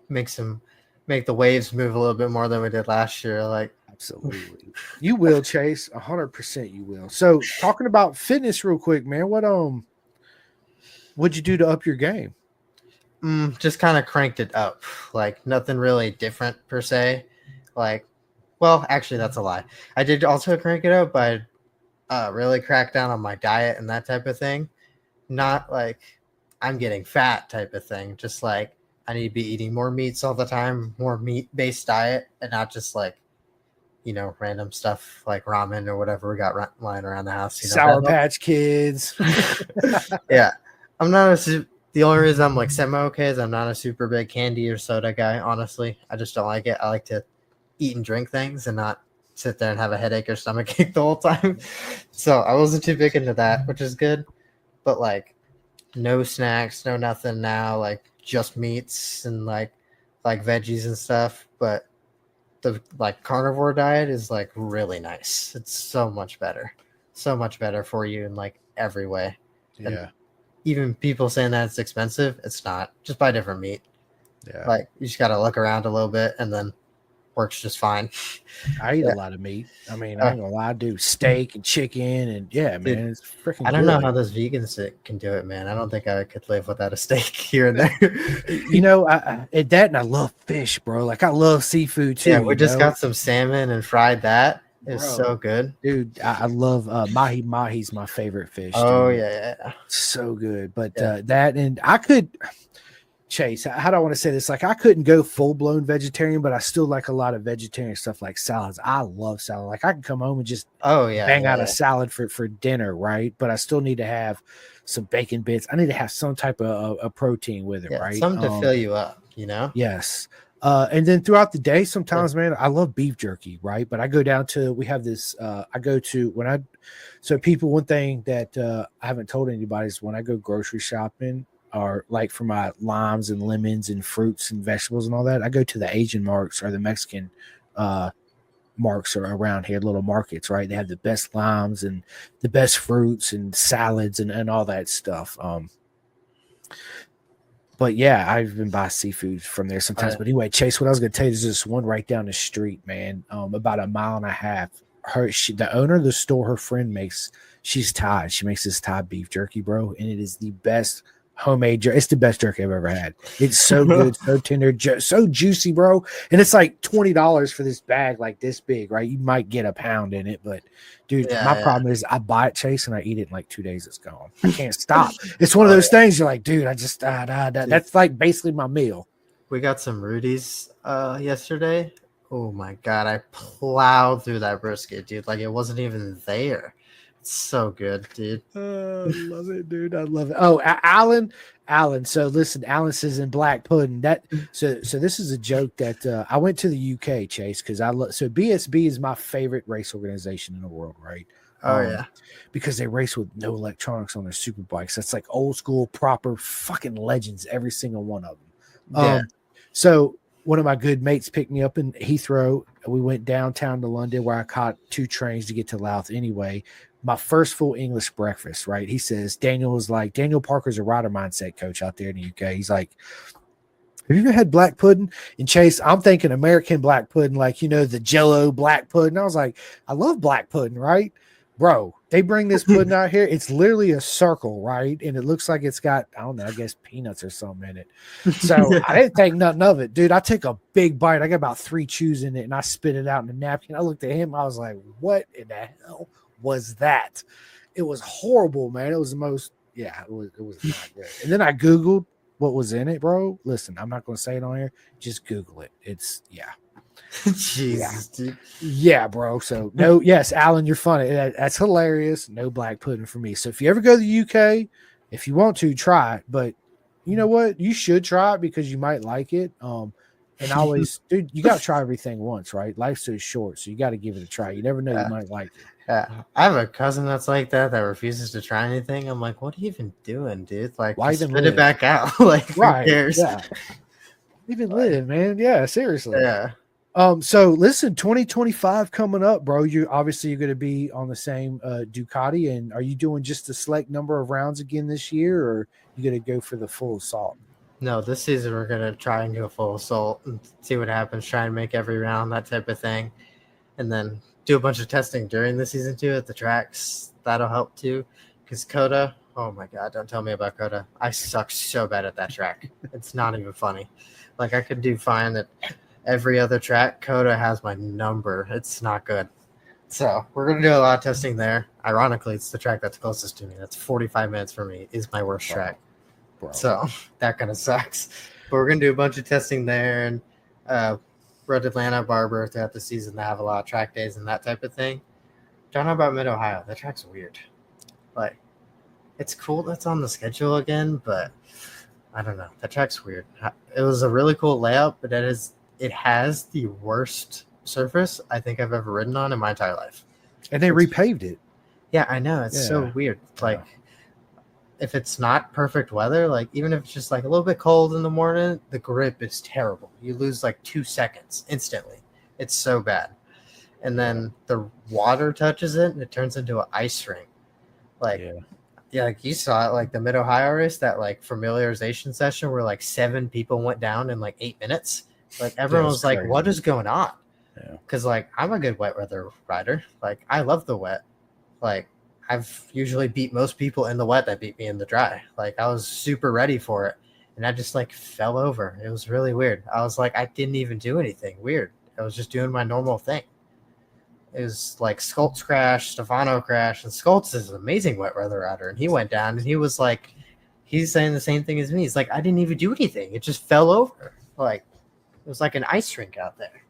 make the waves move a little bit more than we did last year. Like absolutely. You will, Chase. 100% you will. So talking about fitness real quick, man, what'd you do to up your game? Just kind of cranked it up. Like nothing really different per se. Like, well, actually that's a lie. I did also crank it up, but I really cracked down on my diet and that type of thing. Not like I'm getting fat type of thing. Just like I need to be eating more meats all the time, more meat-based diet, and not just like, random stuff like ramen or whatever we got lying around the house. Sour Patch Kids. Yeah. The only reason I'm like semi-okay is I'm not a super big candy or soda guy, honestly. I just don't like it. I like to eat and drink things and not sit there and have a headache or stomachache the whole time. So I wasn't too big into that, which is good. But like no snacks, no nothing now, like just meats and like veggies and stuff. But the like carnivore diet is like really nice. It's so much better for you in like every way. Yeah. And even people saying that it's expensive, it's not. Just buy different meat. Yeah. Like you just got to look around a little bit and then works just fine. I eat a lot of meat. I mean, I ain't gonna lie, I do steak and chicken and yeah, man, Dude, it's freaking I don't good. know how those vegans can do it, man. I don't think I could live without a steak here and there. I love fish, bro. Like I love seafood too. Yeah, we just got some salmon and fried that. It's Bro, so good. Dude, I love mahi's my favorite fish. Oh, dude. yeah. So good. But that, and I could, Chase, how do I want to say this? Like, I couldn't go full blown vegetarian, but I still like a lot of vegetarian stuff like salads. I love salad. Like, I can come home and just bang out a salad for dinner, right? But I still need to have some bacon bits. I need to have some type of a protein with it, right? Something to fill you up, Yes. And then throughout the day, sometimes, man, I love beef jerky, right? But I go down to, we have this, one thing that I haven't told anybody is when I go grocery shopping, or like for my limes and lemons and fruits and vegetables and all that, I go to the Asian marks or the Mexican marks are around here, little markets, right? They have the best limes and the best fruits and salads and all that stuff. But yeah, I've been buying seafood from there sometimes. But anyway, Chase, what I was going to tell you is this one right down the street, man, about a mile and a half. The owner of the store, her friend she's Thai. She makes this Thai beef jerky, bro, and it is the best homemade jerky. It's the best jerky I've ever had. It's so good, so tender, so juicy, bro. And it's like $20 for this bag, like this big, right? You might get a pound in it, but dude, my problem is I buy it, Chase, and I eat it in like 2 days. It's gone. I can't stop. It's one of those things you're like, dude, I just that's like basically my meal. We got some Rudy's yesterday. Oh my god, I plowed through that brisket, dude. Like it wasn't even there. It's so good, dude. I love it, dude. I love it. Oh, Alan. So listen, Alan says in black pudding. So this is a joke that I went to the UK, Chase, because so BSB is my favorite race organization in the world, right? Yeah, because they race with no electronics on their super bikes. That's like old school, proper fucking legends, every single one of them. So one of my good mates picked me up in Heathrow. We went downtown to London where I caught 2 trains to get to Louth anyway. My first full English breakfast, right? He says, Daniel Parker's a rider mindset coach out there in the UK. He's like, have you ever had black pudding? And Chase, I'm thinking American black pudding, like, the Jell-O black pudding. I was like, I love black pudding, right? Bro, they bring this pudding out here. It's literally a circle, right? And it looks like it's got, I don't know, I guess peanuts or something in it. So I didn't think nothing of it. Dude, I took a big bite. I got about 3 chews in it, and I spit it out in a napkin. I looked at him. I was like, what in the hell was that? It was horrible, man. It was the most, it was not good. And then I Googled what was in it, bro. Listen, I'm not going to say it on here. Just Google it. It's, Jesus, dude. Yeah, bro. So yes, Alan, you're funny. That's hilarious. No black pudding for me. So if you ever go to the UK, if you want to, try it. But you know what? You should try it because you might like it. And And I always, dude, you got to try everything once, right? Life's so short, so you got to give it a try. You never know, you might like it. Yeah, I have a cousin that's like that refuses to try anything. I'm like, what are you even doing, dude? Like, Why just even spit live? it back out. Like, Right? who cares? Yeah. Even live, man. Yeah, seriously. Yeah. So listen, 2025 coming up, bro. You're going to be on the same Ducati, and are you doing just a select number of rounds again this year, or you going to go for the full assault? No, this season we're gonna try and go full assault and see what happens. Try and make every round, that type of thing, and then do a bunch of testing during the season too at the tracks. That'll help too, because Coda. Oh my god, don't tell me about Coda. I suck so bad at that track. It's not even funny. Like, I could do fine at every other track. Coda has my number. It's not good. So we're gonna do a lot of testing there. Ironically, it's the track that's closest to me. That's 45 minutes for me. Is my worst track. Bro. So that kind of sucks. But we're gonna do a bunch of testing there and Road Atlanta, Barber throughout the season. They have a lot of track days and that type of thing. Don't know about Mid Ohio. That track's weird. Like, it's cool that's on the schedule again, but I don't know. That track's weird. It was a really cool layout, but it has the worst surface I think I've ever ridden on in my entire life. And they repaved it. Yeah, I know. It's so weird. Like, if it's not perfect weather, like even if it's just like a little bit cold in the morning, the grip is terrible. You lose like 2 seconds instantly. It's so bad. And then the water touches it and it turns into an ice rink. Like, yeah, like you saw it, like the Mid Ohio race, that like familiarization session where like 7 people went down in like 8 minutes. Like, everyone was like, what is going on? Because like, I'm a good wet weather rider. Like, I love the wet. Like, I've usually beat most people in the wet that beat me in the dry. Like, I was super ready for it, and I just like fell over. It was really weird. I was like, I didn't even do anything weird. I was just doing my normal thing. It was like Skoltz crashed, Stefano crashed, and Skoltz is an amazing wet weather rider, and he went down, and he was like, he's saying the same thing as me. He's like, I didn't even do anything. It just fell over. Like, it was like an ice rink out there.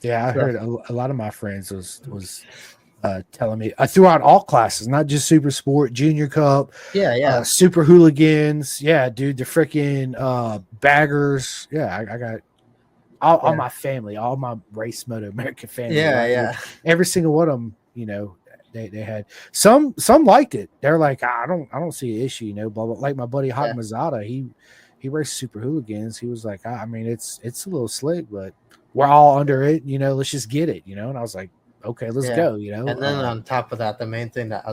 Yeah. I heard a lot of my friends was telling me throughout all classes, not just Super Sport, Junior Cup, Super Hooligans, dude, the freaking baggers. I got all my family, all my Race Moto American family. Every single one of them, you know, they had some liked it. They're like, I don't see an issue, you know, blah, blah. Like my buddy Hawk Mazada, he raced Super Hooligans. He was like, I mean, it's a little slick, but we're all under it, you know, let's just get it, you know. And I was like, okay, let's go, you know. And then on top of that, the main thing that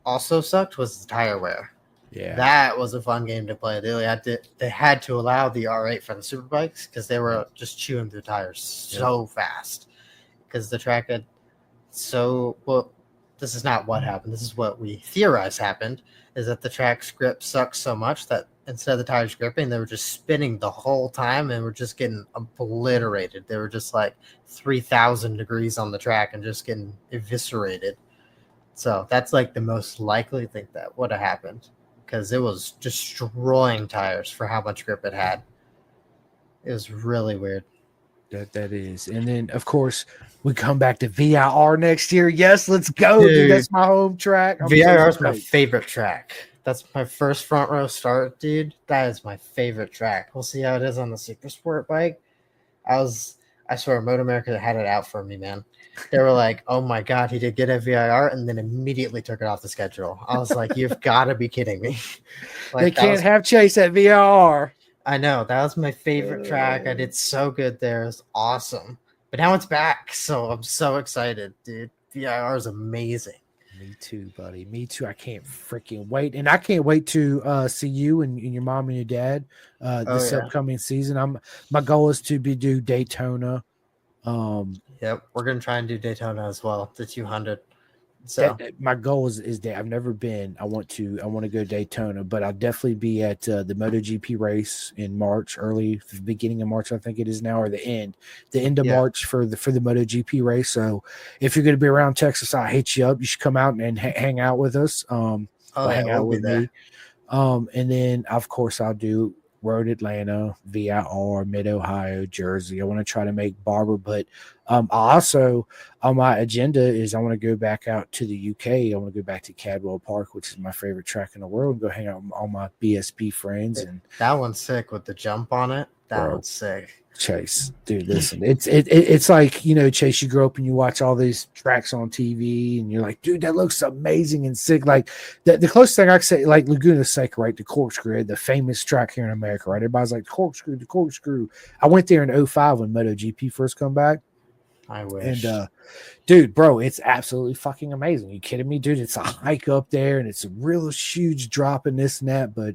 also sucked was the tire wear. Yeah, that was a fun game to play. They had to allow the R8 for the super bikes because they were just chewing through tires so fast because the track had this is not what happened. This is what we theorize happened, is that the track's grip sucks so much that instead of the tires gripping, they were just spinning the whole time and were just getting obliterated. They were just like 3,000 degrees on the track and just getting eviscerated. So that's like the most likely thing that would have happened because it was destroying tires for how much grip it had. It was really weird. That is. And then, of course, we come back to VIR next year. Yes, let's go. Dude, that's my home track. VIR is my favorite track. That's my first front row start, dude. That is my favorite track. We'll see how it is on the Super Sport bike. I swear, Moto America had it out for me, man. They were like, oh my God, he did get a VIR, and then immediately took it off the schedule. I was like, you've got to be kidding me. Like, they can't have Chase at VIR. I know. That was my favorite track. I did so good there. It was awesome. But now it's back, so I'm so excited, dude. VIR is amazing. Me too, buddy. Me too. I can't freaking wait. And I can't wait to see you and your mom and your dad this upcoming season. My goal is to do Daytona. Yep, we're gonna try and do Daytona as well, the 200. So my goal is that I've never been. I want to go Daytona, but I'll definitely be at the MotoGP race in March, the beginning of March, I think it is now, or the end of March for the MotoGP race. So if you're going to be around Texas, I'll hit you up. You should come out and hang out with us. Hang out with me. And then of course I'll do Road Atlanta, VIR, Mid Ohio, Jersey. I want to try to make Barber, but also on my agenda is I want to go back out to the UK. I want to go back to Cadwell Park, which is my favorite track in the world, and go hang out with all my BSP friends. And that one's sick with the jump on it. That Bro. one's sick. Chase, dude, listen, it's like, you know, Chase, you grow up and you watch all these tracks on TV and you're like, dude, that looks amazing and sick. Like the closest thing I could say, like Laguna Seca, right? The corkscrew, the famous track here in America, right? Everybody's like, the corkscrew. I went there in 05 when MotoGP first come back. I wish. And dude, bro, it's absolutely fucking amazing. You kidding me, dude? It's a hike up there and it's a real huge drop in this and that, but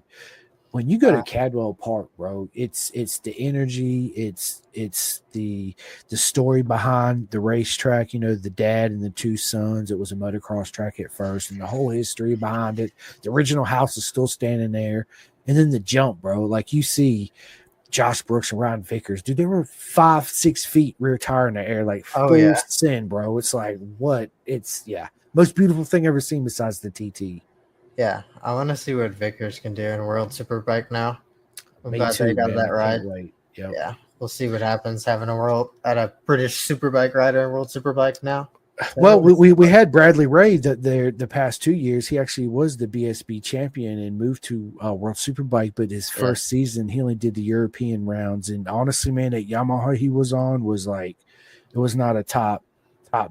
when you go to Cadwell Park, bro, it's the energy, it's the story behind the racetrack. You know, the dad and the two sons. It was a motocross track at first, and the whole history behind it. The original house is still standing there, and then the jump, bro. Like you see Josh Brooks and Ryan Vickers, dude. They were 5-6 feet rear tire in the air, like full sin, bro. It's like what? It's most beautiful thing ever seen besides the TT. Yeah, I want to see what Vickers can do in World Superbike now. I'm Me glad too, they got man. that right. Yep. Yeah, we'll see what happens having a British Superbike rider in World Superbike now. Well, we had Bradley Ray the past 2 years. He actually was the BSB champion and moved to World Superbike, but his first season he only did the European rounds. And honestly, man, that Yamaha he was on was like it was not a top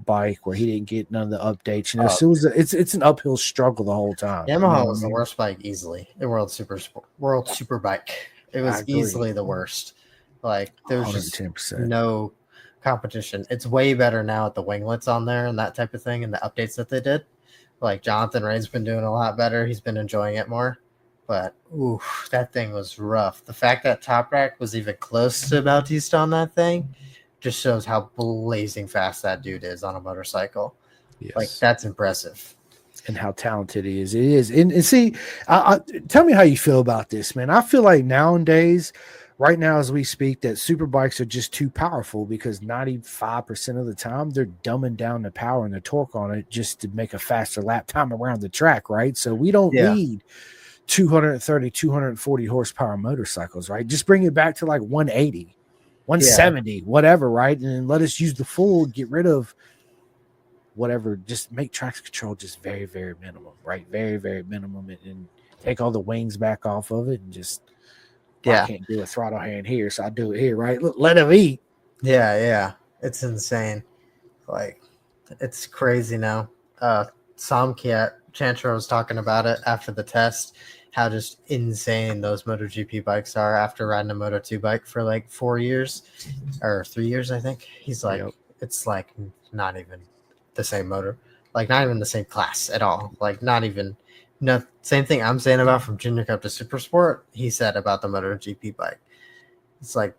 bike where he didn't get none of the updates. You know, so it's an uphill struggle the whole time. Yamaha was the worst bike easily in World Superbike. It was easily the worst. Like there was just 110%. No competition. It's way better now at the winglets on there and that type of thing and the updates that they did. Like Jonathan Ray's been doing a lot better. He's been enjoying it more. But that thing was rough. The fact that Top Rack was even close to Bautista on that thing just shows how blazing fast that dude is on a motorcycle. Yes. Like that's impressive. And how talented he is. It is. And see, tell me how you feel about this, man. I feel like nowadays, right now as we speak, that super bikes are just too powerful because 95% of the time they're dumbing down the power and the torque on it just to make a faster lap time around the track, right? So we don't need 230, 240 horsepower motorcycles, right? Just bring it back to like 180. 170, whatever, right? And then let us use the full, get rid of whatever, just make traction control just very, very minimum, right? Very, very minimum, and take all the wings back off of it and just I can't do a throttle hand here, so I do it here, right? Let him eat. Yeah. It's insane. Like it's crazy now. Samkiat Chantra was talking about it after the test. How just insane those MotoGP bikes are after riding a Moto2 bike for like 4 years or 3 years, I think. He's like, it's like not even the same motor, like not even the same class at all. Like not even, same thing I'm saying about from Junior Cup to Super Sport, he said about the MotoGP bike. It's like,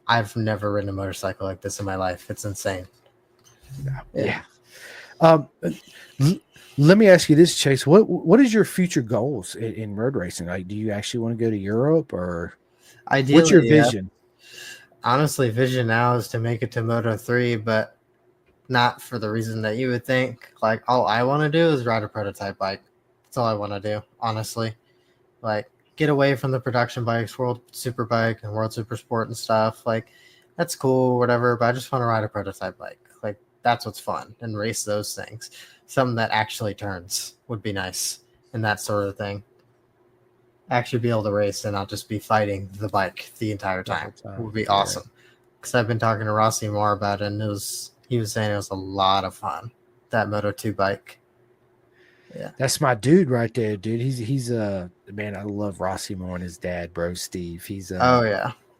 I've never ridden a motorcycle like this in my life. It's insane. Yeah. Let me ask you this, Chase. What is your future goals in road racing? Like, do you actually want to go to Europe or ideally, what's your vision? Honestly, vision now is to make it to Moto3, but not for the reason that you would think. Like, all I want to do is ride a prototype bike. That's all I want to do, honestly. Like, get away from the production bikes, World Superbike and World Super Sport and stuff. Like, that's cool, whatever, but I just want to ride a prototype bike. Like, that's what's fun, and race those things. Something that actually turns would be nice, and that sort of thing. Actually be able to race and not just be fighting the bike the entire time would be awesome. Because I've been talking to Rossi more about it, and he was saying it was a lot of fun, that Moto2 bike. Yeah, that's my dude right there, dude. He's man. I love Rossi more and his dad, bro, Steve. He's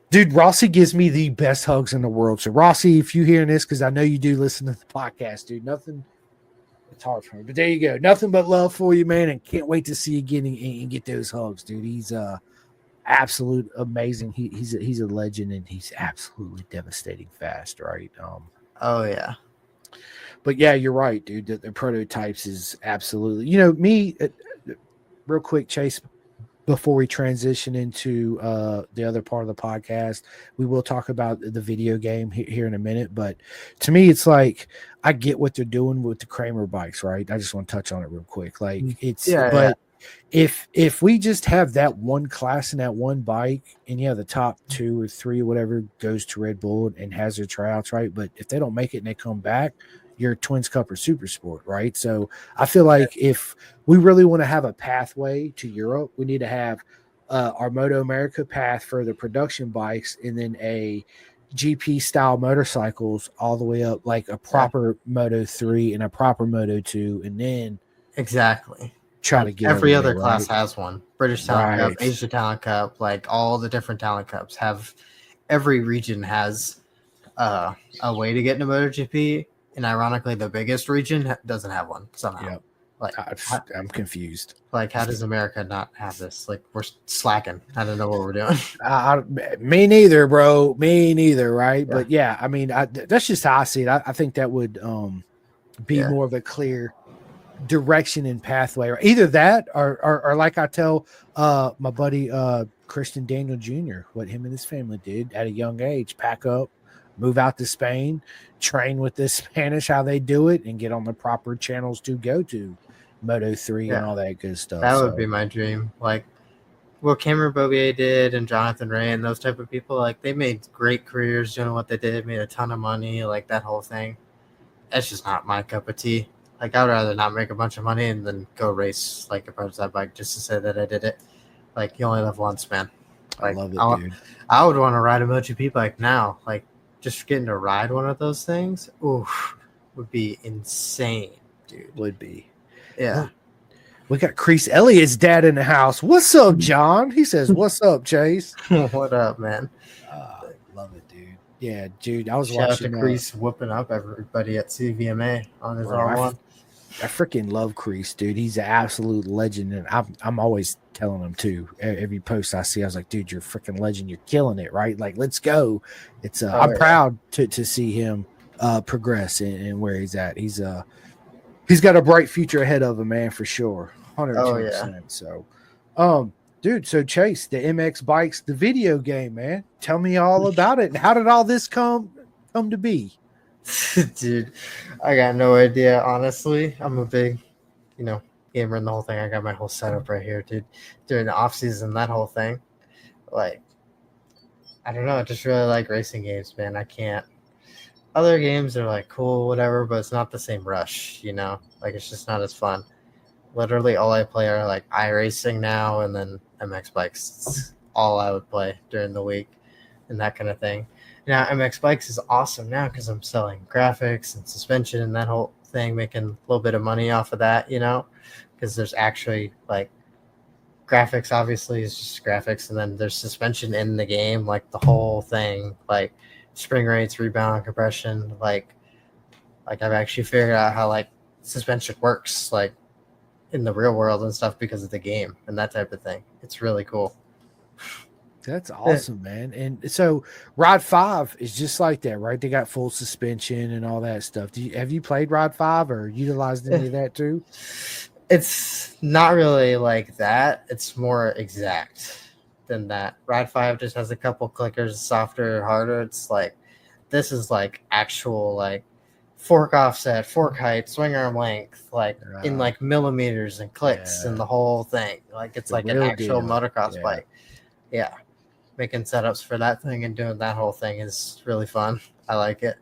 dude. Rossi gives me the best hugs in the world. So Rossi, if you hearing this, because I know you do listen to the podcast, dude. Nothing. It's hard for me, but there you go. Nothing but love for you, man, and can't wait to see you again and get those hugs, dude. He's absolute amazing. He's a legend, and he's absolutely devastating fast, right? But yeah, you're right, dude. The prototypes is absolutely, me. Real quick, Chase, before we transition into the other part of the podcast, we will talk about the video game here in a minute. But to me, it's like I get what they're doing with the Kramer bikes, right? I just want to touch on it real quick. Like if we just have that one class and that one bike, and the top 2 or 3 or whatever goes to Red Bull and has their tryouts, right? But if they don't make it and they come back, you're Twins Cup or Super Sport, right? So I feel like if we really want to have a pathway to Europe, we need to have our Moto America path for the production bikes, and then a GP style motorcycles all the way up like a proper Moto 3 and a proper Moto 2, and then exactly try like to get every over other there, class right? has one. British Talent Cup, Asia Talent Cup, like all the different Talent Cups have. Every region has a way to get into MotoGP, and ironically, the biggest region doesn't have one somehow. Yep. Like I'm confused. Like, how does America not have this? Like, we're slacking. I don't know what we're doing. Me neither, bro. Me neither, right? Yeah. But yeah, I mean, that's just how I see it. I think that would be more of a clear direction and pathway, or either that, or like I tell my buddy Christian Daniel Jr. what him and his family did at a young age: pack up, move out to Spain, train with the Spanish how they do it, and get on the proper channels to go to Moto 3 and all that good stuff. That would be my dream. Like what Cameron Bobier did and Jonathan Ray and those type of people, like they made great careers doing what they did, made a ton of money, like that whole thing. That's just not my cup of tea. Like I would rather not make a bunch of money and then go race like a prototype bike just to say that I did it. Like you only live once, man. Like I love it, dude. I would want to ride a MotoGP bike now. Like just getting to ride one of those things, oof, would be insane, dude. Would be. Yeah. We got Chris Elliott's dad in the house. What's up, John? He says, "What's up, Chase?" What up, man? Love it, dude. Yeah, dude. I was Shout watching out to Chris whooping up everybody at CVMA on his R1. I freaking love Chris, dude. He's an absolute legend, and I'm always telling him too. Every post I see, I was like, "Dude, you're a freaking legend. You're killing it, right? Like, let's go." It's I'm proud to see him progress and where he's at. He's got a bright future ahead of him, man, for sure. 110%. So, dude, so Chase, the MX Bikes, the video game, man. Tell me all about it. And how did all this come to be? Dude, I got no idea, honestly. I'm a big, gamer and the whole thing. I got my whole setup right here, dude. During the off season, that whole thing. Like, I don't know. I just really like racing games, man. I can't. Other games are like cool, whatever, but it's not the same rush, Like it's just not as fun. Literally, all I play are like iRacing now, and then MX Bikes. It's all I would play during the week, and that kind of thing. Now, MX Bikes is awesome now because I'm selling graphics and suspension and that whole thing, making a little bit of money off of that, because there's actually like graphics. Obviously, is just graphics, and then there's suspension in the game, like the whole thing, like spring rates, rebound, compression, like I've actually figured out how like suspension works like in the real world and stuff because of the game and that type of thing. It's really cool. That's awesome, man. And so Rod 5 is just like that, right? They got full suspension and all that stuff. Have you played Rod 5 or utilized any of that too? It's not really like that. It's more exact than that. Ride 5 just has a couple clickers, softer, harder. It's like this is like actual like fork offset, fork height, swing arm length, like in like millimeters and clicks and the whole thing. Like it's like an actual motocross bike. Yeah. Making setups for that thing and doing that whole thing is really fun. I like it.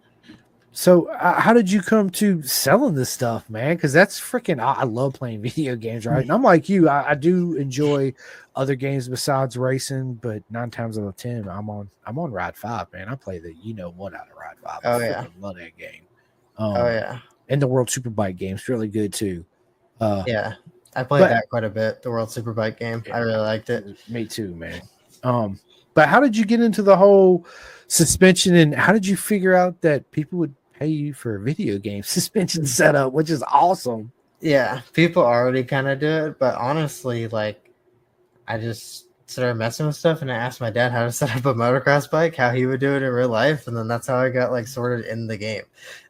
So how did you come to selling this stuff, man? Because that's freaking, I love playing video games, right? And I'm like you, I do enjoy other games besides racing, but 9 times out of 10, I'm on Ride 5, man. I play the what out of Ride 5. I love that game. And the World Superbike game's really good too. I played that quite a bit, the World Superbike game. I really liked it. Me too, man. But how did you get into the whole suspension, and how did you figure out that people would pay you for a video game suspension setup, which is awesome? Yeah, people already kind of do it, but honestly, like, I just started messing with stuff, and I asked my dad how to set up a motocross bike, how he would do it in real life, and then that's how I got like sorted in the game.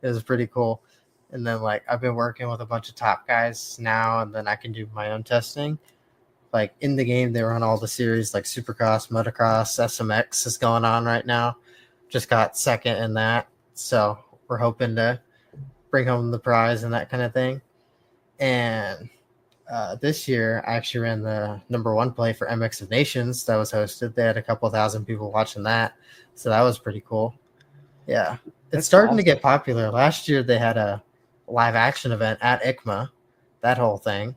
It was pretty cool. And then like I've been working with a bunch of top guys now, and then I can do my own testing. Like in the game, they run all the series like Supercross, Motocross, SMX is going on right now. Just got second in that. So we're hoping to bring home the prize and that kind of thing. And this year, I actually ran the #1 play for MX of Nations that was hosted. They had a couple thousand people watching that. So that was pretty cool. Yeah. It's starting to get popular. Last year, they had a live action event at ICMA, that whole thing.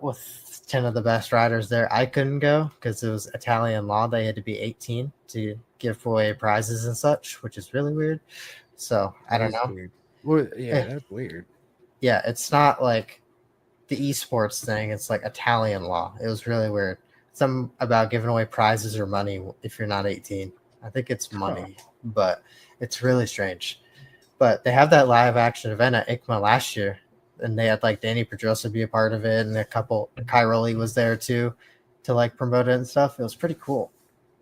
with 10 of the best riders there. I couldn't go because it was Italian law. They had to be 18 to give away prizes and such, which is really weird. So I don't know. Weird. Well, yeah, Eh, that's weird. yeah, it's not like the esports thing. It's like Italian law. It was really weird. Some about giving away prizes or money if you're not 18. I think it's money, but it's really strange. But they have that live action event at ICMA last year, and they had like Danny Pedrosa be a part of it, and a couple Kyroli was there too to like promote it and stuff. It was pretty cool.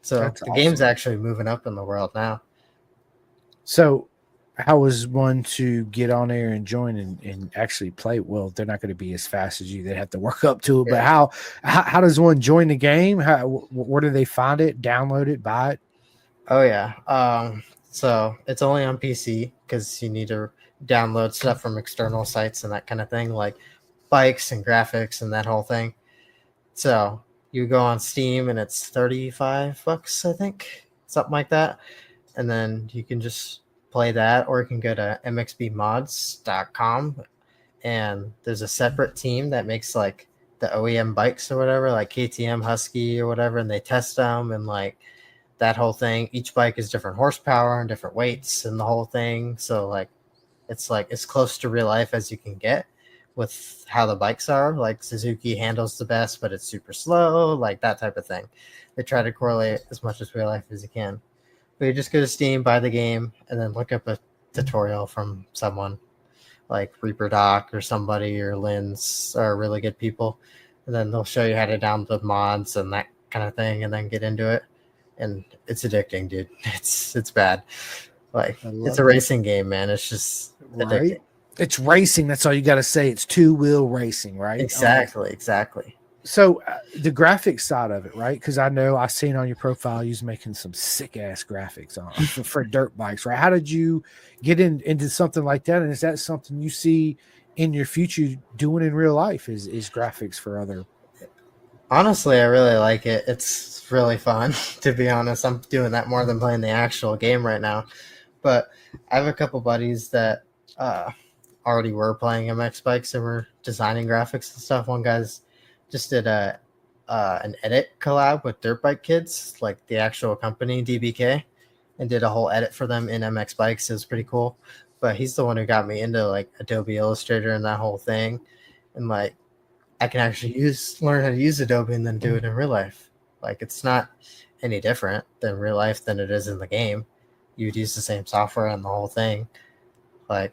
So That's the game's awesome. actually moving up in the world now. So, how was one to get on there and join and actually play? Well, they're not going to be as fast as you. They have to work up to it. But Yeah. how does one join the game? Where do they find it? Download it? Buy it? Oh yeah. So it's only on PC because you need to download stuff from external sites and that kind of thing, like bikes and graphics and that whole thing. So you go on Steam and it's $35, I think, something like that. And then you can just play that, or you can go to mxbmods.com and there's a separate team that makes like the OEM bikes or whatever, like KTM Husky or whatever, and they test them and like that whole thing. Each bike is different horsepower and different weights and the whole thing. So like as close to real life as you can get with how the bikes are. Like Suzuki handles the best, but it's super slow, like that type of thing. They try to correlate as much as real life as you can. But you just go to Steam, buy the game, and then look up a tutorial from someone like Reaper Doc or somebody, or Lens are really good people. And then they'll show you how to download mods and that kind of thing, and then get into it. And it's addicting, dude. It's bad. Like it's a racing game, man. It's just Right? addicting. It's racing. That's all you got to say. It's two-wheel racing, right? Exactly. So the graphics side of it, right? Because I know I've seen on your profile you're making some sick ass graphics on for dirt bikes, right? How did you get into something like that? And is that something you see in your future doing in real life? Is graphics for other? Honestly, I really like it. It's really fun, to be honest. I'm doing that more than playing the actual game right now. But I have a couple buddies that already were playing MX bikes and were designing graphics and stuff. One guy's just did an edit collab with Dirt Bike Kids, like the actual company DBK, and did a whole edit for them in MX bikes. It was pretty cool. But he's the one who got me into like Adobe Illustrator and that whole thing, and like I can actually learn how to use Adobe and then do it in real life. Like it's not any different than real life than it is in the game. You'd use the same software and the whole thing. Like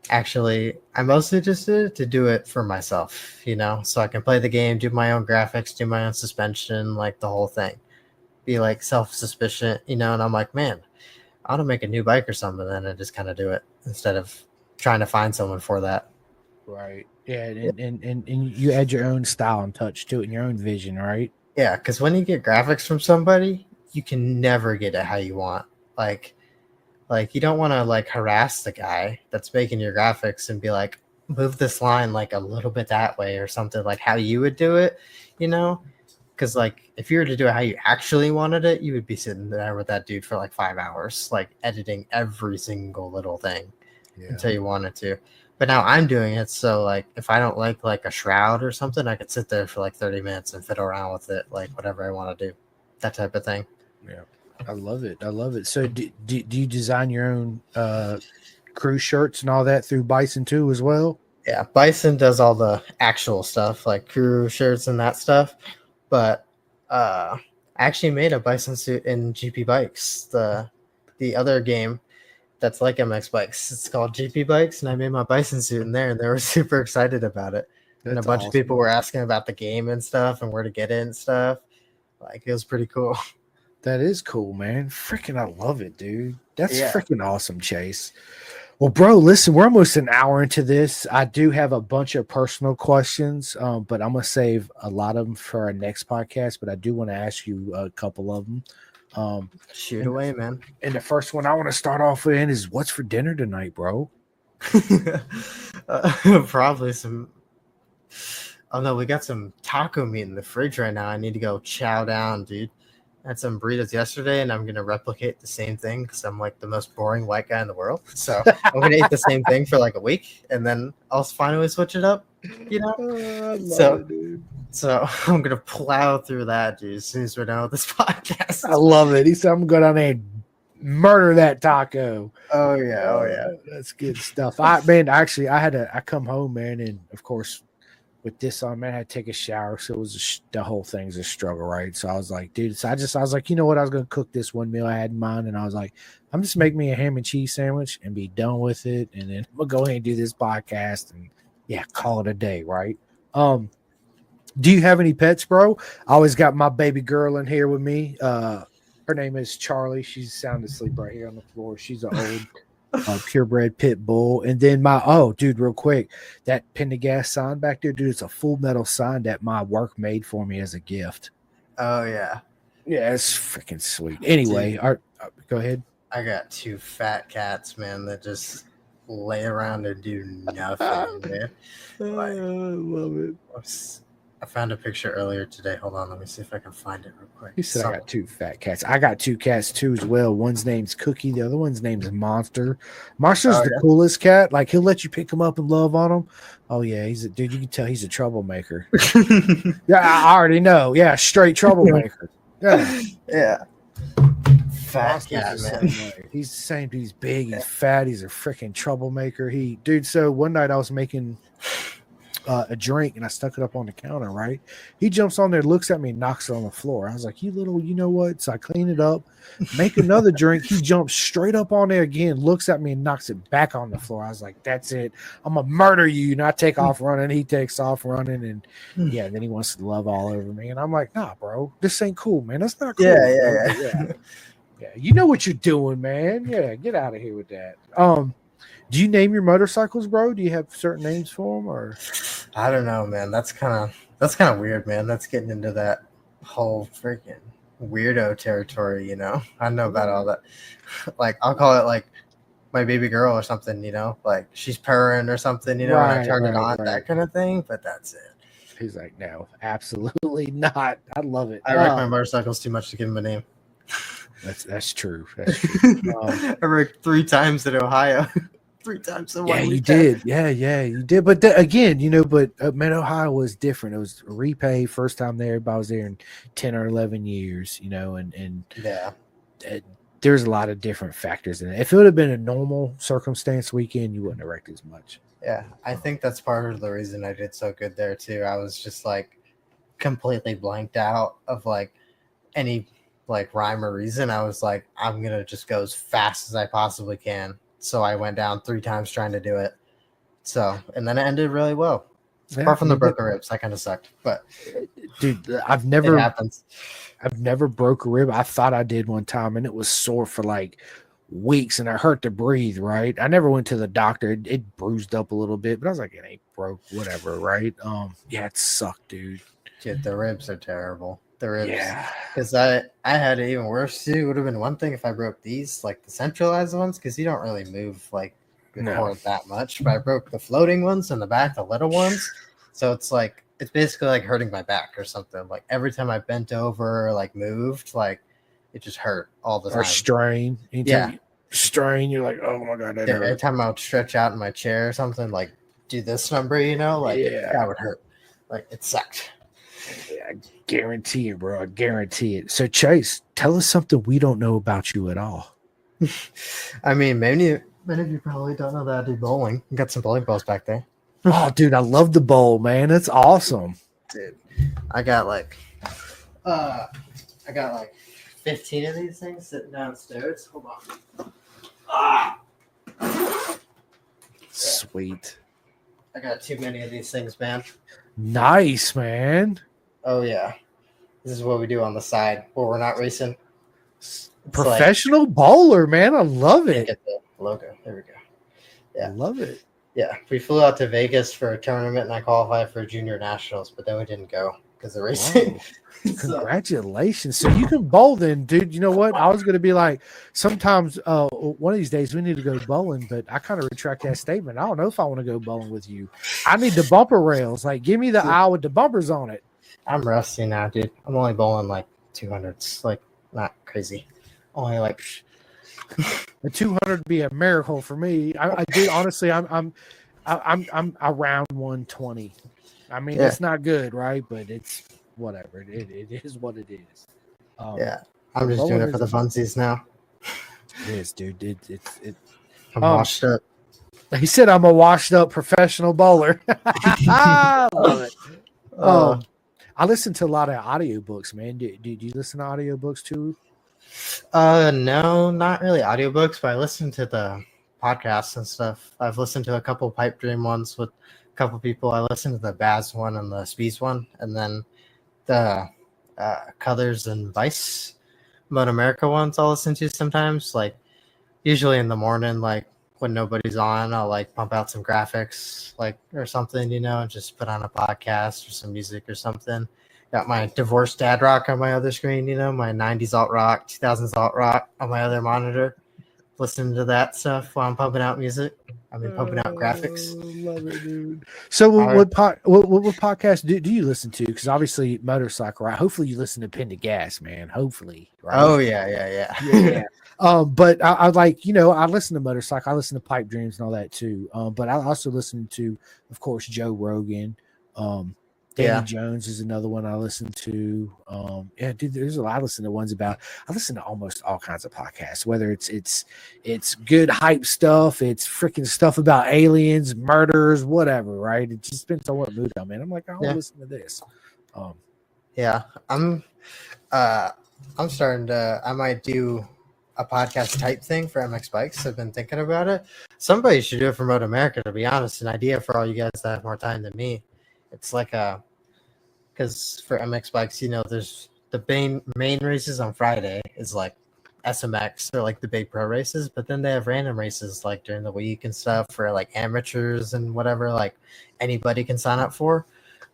actually, I mostly just did it to do it for myself, so I can play the game, do my own graphics, do my own suspension, like the whole thing. Be like self-sufficient, and I'm like, man, I want to make a new bike or something, and then I just kind of do it instead of trying to find someone for that. Right. Yeah, and you add your own style and touch to it and your own vision, right? Yeah, because when you get graphics from somebody, you can never get it how you want. Like you don't want to like harass the guy that's making your graphics and be like, move this line like a little bit that way or something, like how you would do it, Because like if you were to do it how you actually wanted it, you would be sitting there with that dude for like 5 hours, like editing every single little thing until you wanted to. But now I'm doing it, so like if I don't like a shroud or something, I could sit there for like 30 minutes and fiddle around with it, like whatever I want to do, that type of thing. Yeah, I love it. So do you design your own crew shirts and all that through Bison too as well? Yeah, Bison does all the actual stuff, like crew shirts and that stuff. But I actually made a Bison suit in GP Bikes, the other game that's like MX Bikes. It's called GP Bikes, and I made my Bison suit in there, and they were super excited about it. And a bunch of people were asking about the game and stuff and where to get it and stuff. Like, it was pretty cool. That is cool, man. Freaking, I love it, dude. That's freaking awesome, Chase. Well, bro, listen, we're almost an hour into this. I do have a bunch of personal questions, but I'm going to save a lot of them for our next podcast. But I do want to ask you a couple of them. Shoot away, man. And the first one I want to start off with is, what's for dinner tonight, bro? Probably some. Oh no, we got some taco meat in the fridge right now. I need to go chow down, dude. had some burritos yesterday, and I'm gonna replicate the same thing because I'm like the most boring white guy in the world. So I'm gonna eat the same thing for like a week, and then I'll finally switch it up. You know. I love So- it, dude. So I'm gonna plow through that, dude. As soon as we're done with this podcast. I love it. He said, "I'm going down there and murder that taco." Oh yeah. That's good stuff. I come home, man, and of course, with this on, man, I had to take a shower, so it was the whole thing's a struggle, right? So I was like, dude, I was like, you know what? I was gonna cook this one meal I had in mind, and I was like, I'm just make me a ham and cheese sandwich and be done with it, and then we'll go ahead and do this podcast and call it a day, right? Do you have any pets, bro? I always got my baby girl in here with me. Her name is Charlie. She's sound asleep right here on the floor. She's an old purebred pit bull. And then dude, real quick, that Pendergast sign back there, dude, it's a Full Metal sign that my work made for me as a gift. Oh yeah. Yeah, it's freaking sweet. Anyway, go ahead. I got 2 fat cats, man, that just lay around and do nothing, man. I love it. I found a picture earlier today. Hold on, let me see if I can find it real quick. You said I got 2 fat cats. I got 2 cats too as well. One's name's Cookie. The other one's name's Monster. Monster's the coolest cat. Like he'll let you pick him up and love on him. Oh yeah, dude. You can tell he's a troublemaker. Yeah, I already know. Yeah, straight troublemaker. Yeah. Yeah. Fat cat, man. He's the same. He's big. He's fat. He's a freaking troublemaker. So one night I was making a drink and I stuck it up on the counter, right? He jumps on there, looks at me, and knocks it on the floor. I was like, you know what? So I clean it up, make another drink. He jumps straight up on there again, looks at me and knocks it back on the floor. I was like, that's it. I'm going to murder you. And I take off running. He takes off running. And then he wants to love all over me. And I'm like, nah, bro, this ain't cool, man. That's not cool. Yeah. You know what you're doing, man. Yeah, get out of here with that. Do you name your motorcycles, bro? Do you have certain names for them, or? I don't know, man. That's kind of weird, man. That's getting into that whole freaking weirdo territory, you know. I don't know about all that. Like, I'll call it like my baby girl or something, you know, like she's purring or something, you know, and I turn it on, that kind of thing. But that's it. He's like, no, absolutely not. I love it. I wreck my motorcycles too much to give him a name. That's true. That's true. I wrecked 3 times in Ohio. 3 times in one weekend. Did. Yeah, you did. But again, you know, man, Ohio was different. It was a repay. First time there, everybody was there in 10 or 11 years, you know, and there's a lot of different factors in it. If it would have been a normal circumstance weekend, you wouldn't have wrecked as much. Yeah, I think that's part of the reason I did so good there too. I was just like completely blanked out of like any like rhyme or reason. I was like, I'm gonna just go as fast as I possibly can. So I went down 3 times trying to do it. So, and then it ended really well. Apart from the broken ribs, that kind of sucked. But dude, it happens. I've never broke a rib. I thought I did one time, and it was sore for like weeks, and I hurt to breathe. Right? I never went to the doctor. It bruised up a little bit, but I was like, it ain't broke, whatever. Right? Yeah, it sucked, dude. Dude, the ribs are terrible. The ribs. Yeah. Because I had it even worse too. It would have been one thing if I broke these, like the centralized ones, because you don't really move like before that much. But I broke the floating ones in the back, the little ones. So it's like it's basically like hurting my back or something. Like every time I bent over or like moved, like it just hurt all the time. Or strain. Anytime you strain, you're like, oh my god, that hurt. Every time I would stretch out in my chair or something, like do this number, you know, like that would hurt. Like it sucked. I guarantee it, bro. I guarantee it. So, Chase, tell us something we don't know about you at all. I mean, many of you probably don't know that I do bowling. You got some bowling balls back there. Oh, dude, I love the bowl, man. That's awesome. Dude, I got like 15 of these things sitting downstairs. Hold on. Sweet. I got too many of these things, man. Nice, man. Oh yeah, this is what we do on the side where we're not racing. It's professional bowler, man. I love it. Get the logo. There we go. Yeah, I love it. Yeah, we flew out to Vegas for a tournament and I qualified for junior nationals, but then we didn't go because of racing. Congratulations. So you can bowl then, dude. You know what? I was going to be like, sometimes one of these days we need to go bowling, but I kind of retract that statement. I don't know if I want to go bowling with you. I need the bumper rails. Like, give me the aisle with the bumpers on it. I'm rusty now, dude. I'm only bowling like 200's like not crazy. Only like The 200 would be a miracle for me. I did honestly. I'm around 120. I mean, Yeah. it's not good, right? But it's whatever. It is what it is. Yeah, I'm just doing bowling it for the funsies now. It is, dude. It. I'm washed up. He said I'm a washed up professional bowler. I love it. I listen to a lot of audiobooks, man. Do you listen to audiobooks too? No, not really audiobooks, but I listen to the podcasts and stuff. I've listened to a couple Pipe Dream ones with a couple people. I listened to the Baz one and the Speeds one, and then the Colors and Vice Moto America ones I'll listen to sometimes, like usually in the morning, like when nobody's on, I'll like pump out some graphics, like or something, and just put on a podcast or some music or something. Got my divorced dad rock on my other screen, my 90s alt rock, 2000s alt rock on my other monitor. Listening to that stuff while I'm pumping out music. I mean, pumping out graphics. Love it, dude. So, what podcast do you listen to? Because obviously, motorcycle, right? Hopefully, you listen to Pin to Gas, man. Hopefully, right? Oh yeah. But I like, I listen to motorcycle. I listen to Pipe Dreams and all that too. But I also listen to, of course, Joe Rogan. Danny Jones is another one I listen to. Yeah, dude, there's a lot. I listen to almost all kinds of podcasts, whether it's good hype stuff, it's freaking stuff about aliens, murders, whatever, right? It just depends on what mood I'm in. I'm like, I'll listen to this. Yeah, I'm starting to, I might do a podcast type thing for MX Bikes. I've been thinking about it. Somebody should do it for Moto America, to be honest. An idea for all you guys that have more time than me. It's like because for MX Bikes, there's the main races on Friday is like SMX or like the big pro races, but then they have random races like during the week and stuff for like amateurs and whatever, like anybody can sign up for.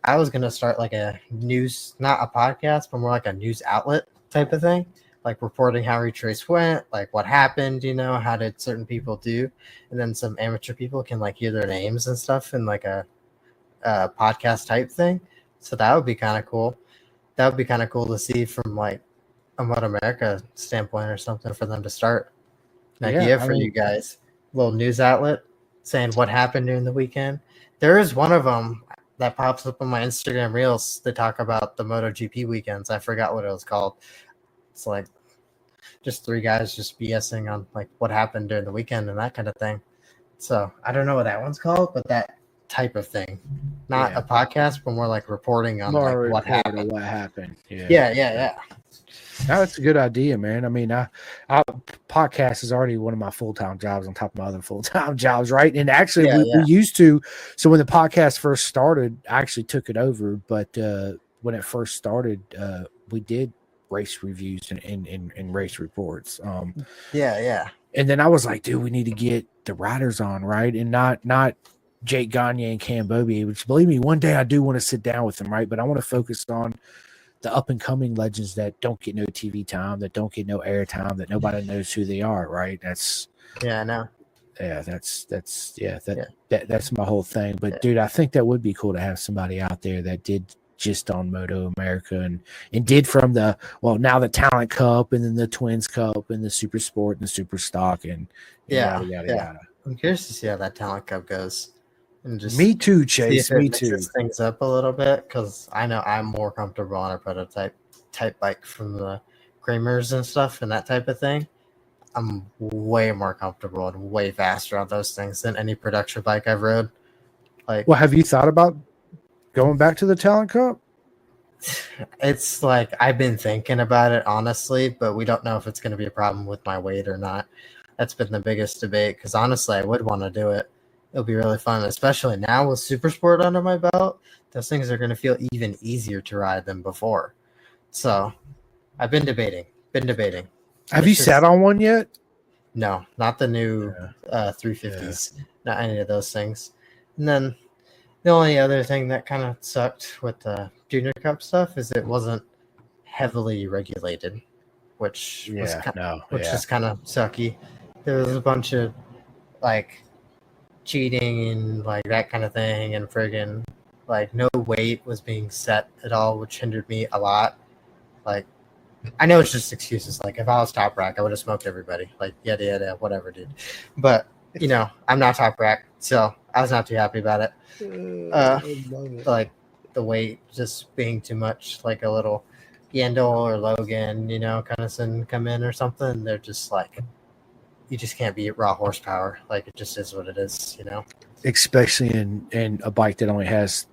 I was gonna start like a news, not a podcast, but more like a news outlet type of thing, like reporting how each race went, like what happened, how did certain people do, and then some amateur people can like hear their names and stuff in like a podcast type thing. So that would be kind of cool. That would be kind of cool to see from like a Moto America standpoint or something for them to start. An idea for you guys. Little news outlet saying what happened during the weekend. There is one of them that pops up on my Instagram Reels to talk about the MotoGP weekends. I forgot what it was called. It's like just three guys just BSing on like what happened during the weekend and that kind of thing. So I don't know what that one's called, but that type of thing. Not a podcast, but more like reporting on like what happened. Yeah. No, that's a good idea, man. I mean, I podcast is already one of my full-time jobs on top of my other full-time jobs, right? And actually, we used to. So when the podcast first started, I actually took it over. But when it first started, we did race reviews and race reports. Yeah. And then I was like, dude, we need to get the riders on, right? And not Jake Gagne and Cam Bobby, which believe me, one day I do want to sit down with them, right? But I want to focus on the up and coming legends that don't get no TV time, that don't get no air time, that nobody knows who they are, right? That's I know. Yeah, that's my whole thing. But dude, I think that would be cool to have somebody out there that did just on Moto America and did from now the Talent Cup and then the Twins Cup and the Super Sport and the Super Stock and yada. I'm curious to see how that Talent Cup goes. And just me too, Chase. Me too. Mixes things up a little bit because I know I'm more comfortable on a prototype type bike from the Kramers and stuff and that type of thing. I'm way more comfortable and way faster on those things than any production bike I've rode. Like, well, have you thought about going back to the Talent Cup? It's like I've been thinking about it honestly, but we don't know if it's going to be a problem with my weight or not. That's been the biggest debate because honestly, I would want to do it. It'll be really fun, especially now with Super Sport under my belt. Those things are going to feel even easier to ride than before. So I've been debating. Have you sat on one yet? No, not the new 350s. Not any of those things. And then the only other thing that kind of sucked with the Junior Cup stuff is it wasn't heavily regulated, which is kind of sucky. There was a bunch of like cheating and like that kind of thing, and friggin' like no weight was being set at all, which hindered me a lot. Like I know it's just excuses. Like if I was top rack, I would have smoked everybody. Like yada, whatever, dude. But I'm not top rack, so I was not too happy about it. I love it. Like the weight just being too much, like a little Yandel or Logan, kind of come in or something. They're just like, you just can't beat raw horsepower. Like it just is what it is, Especially in a bike that only has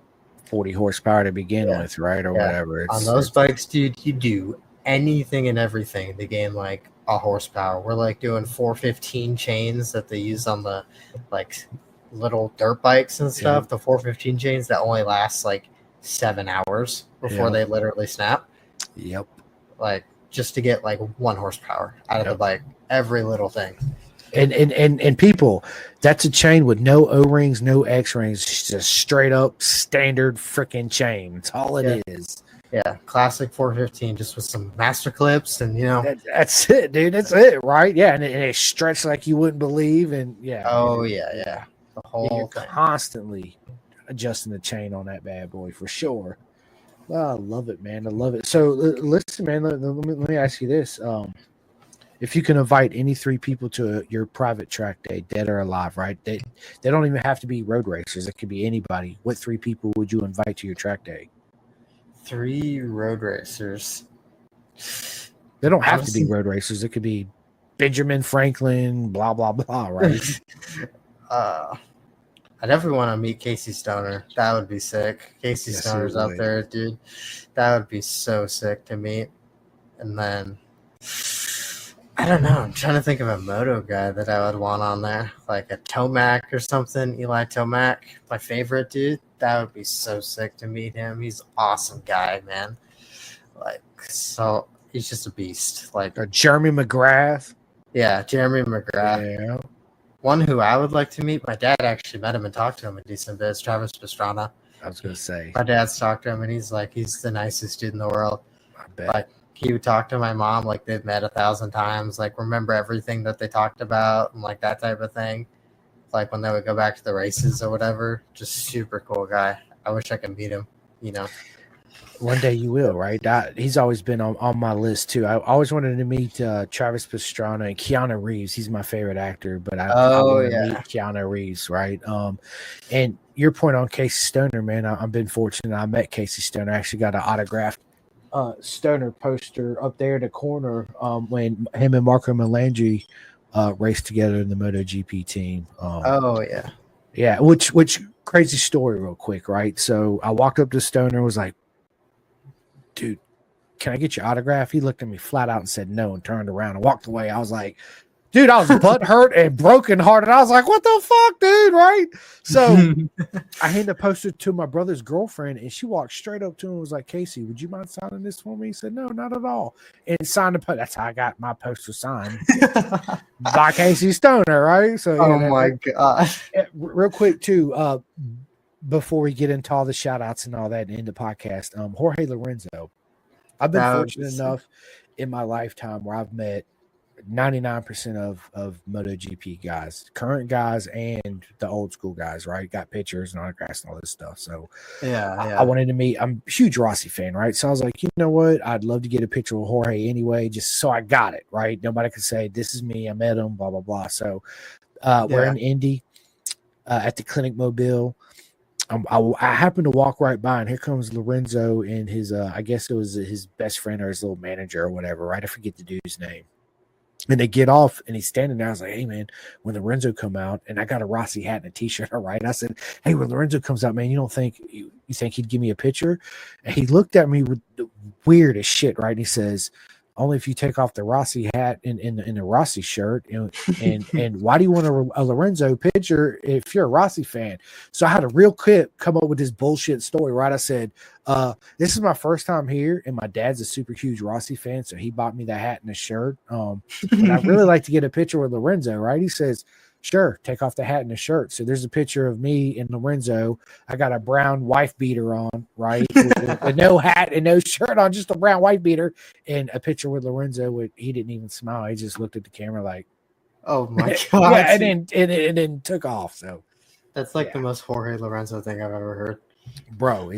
40 horsepower to begin with, right? Or whatever. On those bikes, dude, you do anything and everything to gain like a horsepower. We're like doing 415 chains that they use on the like little dirt bikes and stuff. The 415 chains that only last like 7 hours before they literally snap. Yep. Like just to get like 1 horsepower out of the bike, every little thing. And people, that's a chain with no O-rings, no X-rings, just straight up standard freaking chain. That's all it is. Yeah, classic 415, just with some master clips, and that's it, dude. That's it, right? Yeah, and it stretched like you wouldn't believe, and the whole you're thing. Constantly adjusting the chain on that bad boy for sure. Well, I love it, man. I love it. So listen, man. Let me ask you this: if you can invite any 3 people to your private track day, dead or alive, right? They don't even have to be road racers. It could be anybody. What 3 people would you invite to your track day? 3 road racers. They don't have to be road racers. It could be Benjamin Franklin, blah blah blah, right? I definitely want to meet Casey Stoner. That would be sick. Casey Stoner's up there, dude. That would be so sick to meet. And then I don't know. I'm trying to think of a moto guy that I would want on there, like a Tomac or something. Eli Tomac, my favorite dude. That would be so sick to meet him. He's an awesome guy, man. Like, so he's just a beast. Like or Jeremy McGrath. Yeah, Jeremy McGrath. Yeah. One who I would like to meet. My dad actually met him and talked to him a decent bit. Is Travis Pastrana. I was gonna say. My dad's talked to him, and he's the nicest dude in the world. I bet. Like he would talk to my mom like they've met 1,000 times. Like remember everything that they talked about and like that type of thing. Like when they would go back to the races or whatever. Just super cool guy. I wish I could meet him. One day you will, right? He's always been on my list too. I always wanted to meet Travis Pastrana and Keanu Reeves. He's my favorite actor, but I want to meet Keanu Reeves, right? And your point on Casey Stoner, man, I've been fortunate. I met Casey Stoner. I actually got an autographed Stoner poster up there in the corner when him and Marco Melandri raced together in the MotoGP team. Yeah, which crazy story real quick, right? So I walked up to Stoner and was like, dude, can I get your autograph? He looked at me flat out and said no and turned around and walked away. I was like, dude, I was butt hurt and broken hearted. I was like, what the fuck, dude, right? So I handed the poster to my brother's girlfriend and she walked straight up to him and was like, Casey, would you mind signing this for me? He said, no, not at all. And signed the poster. That's how I got my poster signed by Casey Stoner, right? So, God. Real quick, too, before we get into all the shout outs and all that and end the podcast, Jorge Lorenzo. I've been fortunate enough in my lifetime where I've met 99% of MotoGP guys, current guys and the old school guys, right? Got pictures and autographs and all this stuff. So I wanted to meet. I'm a huge Rossi fan, right? So I was like, you know what? I'd love to get a picture with Jorge anyway, just so I got it, right? Nobody could say this is me. I met him, blah blah blah. So we're in Indy at the Clinic Mobile. I happened to walk right by, and here comes Lorenzo and his, I guess it was his best friend or his little manager or whatever, right? I forget the dude's name. And they get off, and he's standing there. I was like, hey, man, when Lorenzo come out, and I got a Rossi hat and a T-shirt, all right? I said, hey, when Lorenzo comes out, man, you think he'd give me a picture? And he looked at me with the weirdest shit, right? And he says, only if you take off the Rossi hat and the Rossi shirt. And why do you want a Lorenzo picture if you're a Rossi fan? So I had a real quick come up with this bullshit story, right? I said, this is my first time here, and my dad's a super huge Rossi fan, so he bought me the hat and the shirt. But I'd really like to get a picture with Lorenzo, right? He says, sure, take off the hat and the shirt. So there's a picture of me and Lorenzo. I got a brown wife beater on, right? with no hat and no shirt on, just a brown wife beater, and a picture with Lorenzo. He didn't even smile. He just looked at the camera like, oh my God. Yeah, and then took off. So that's like the most Jorge Lorenzo thing I've ever heard. Bro,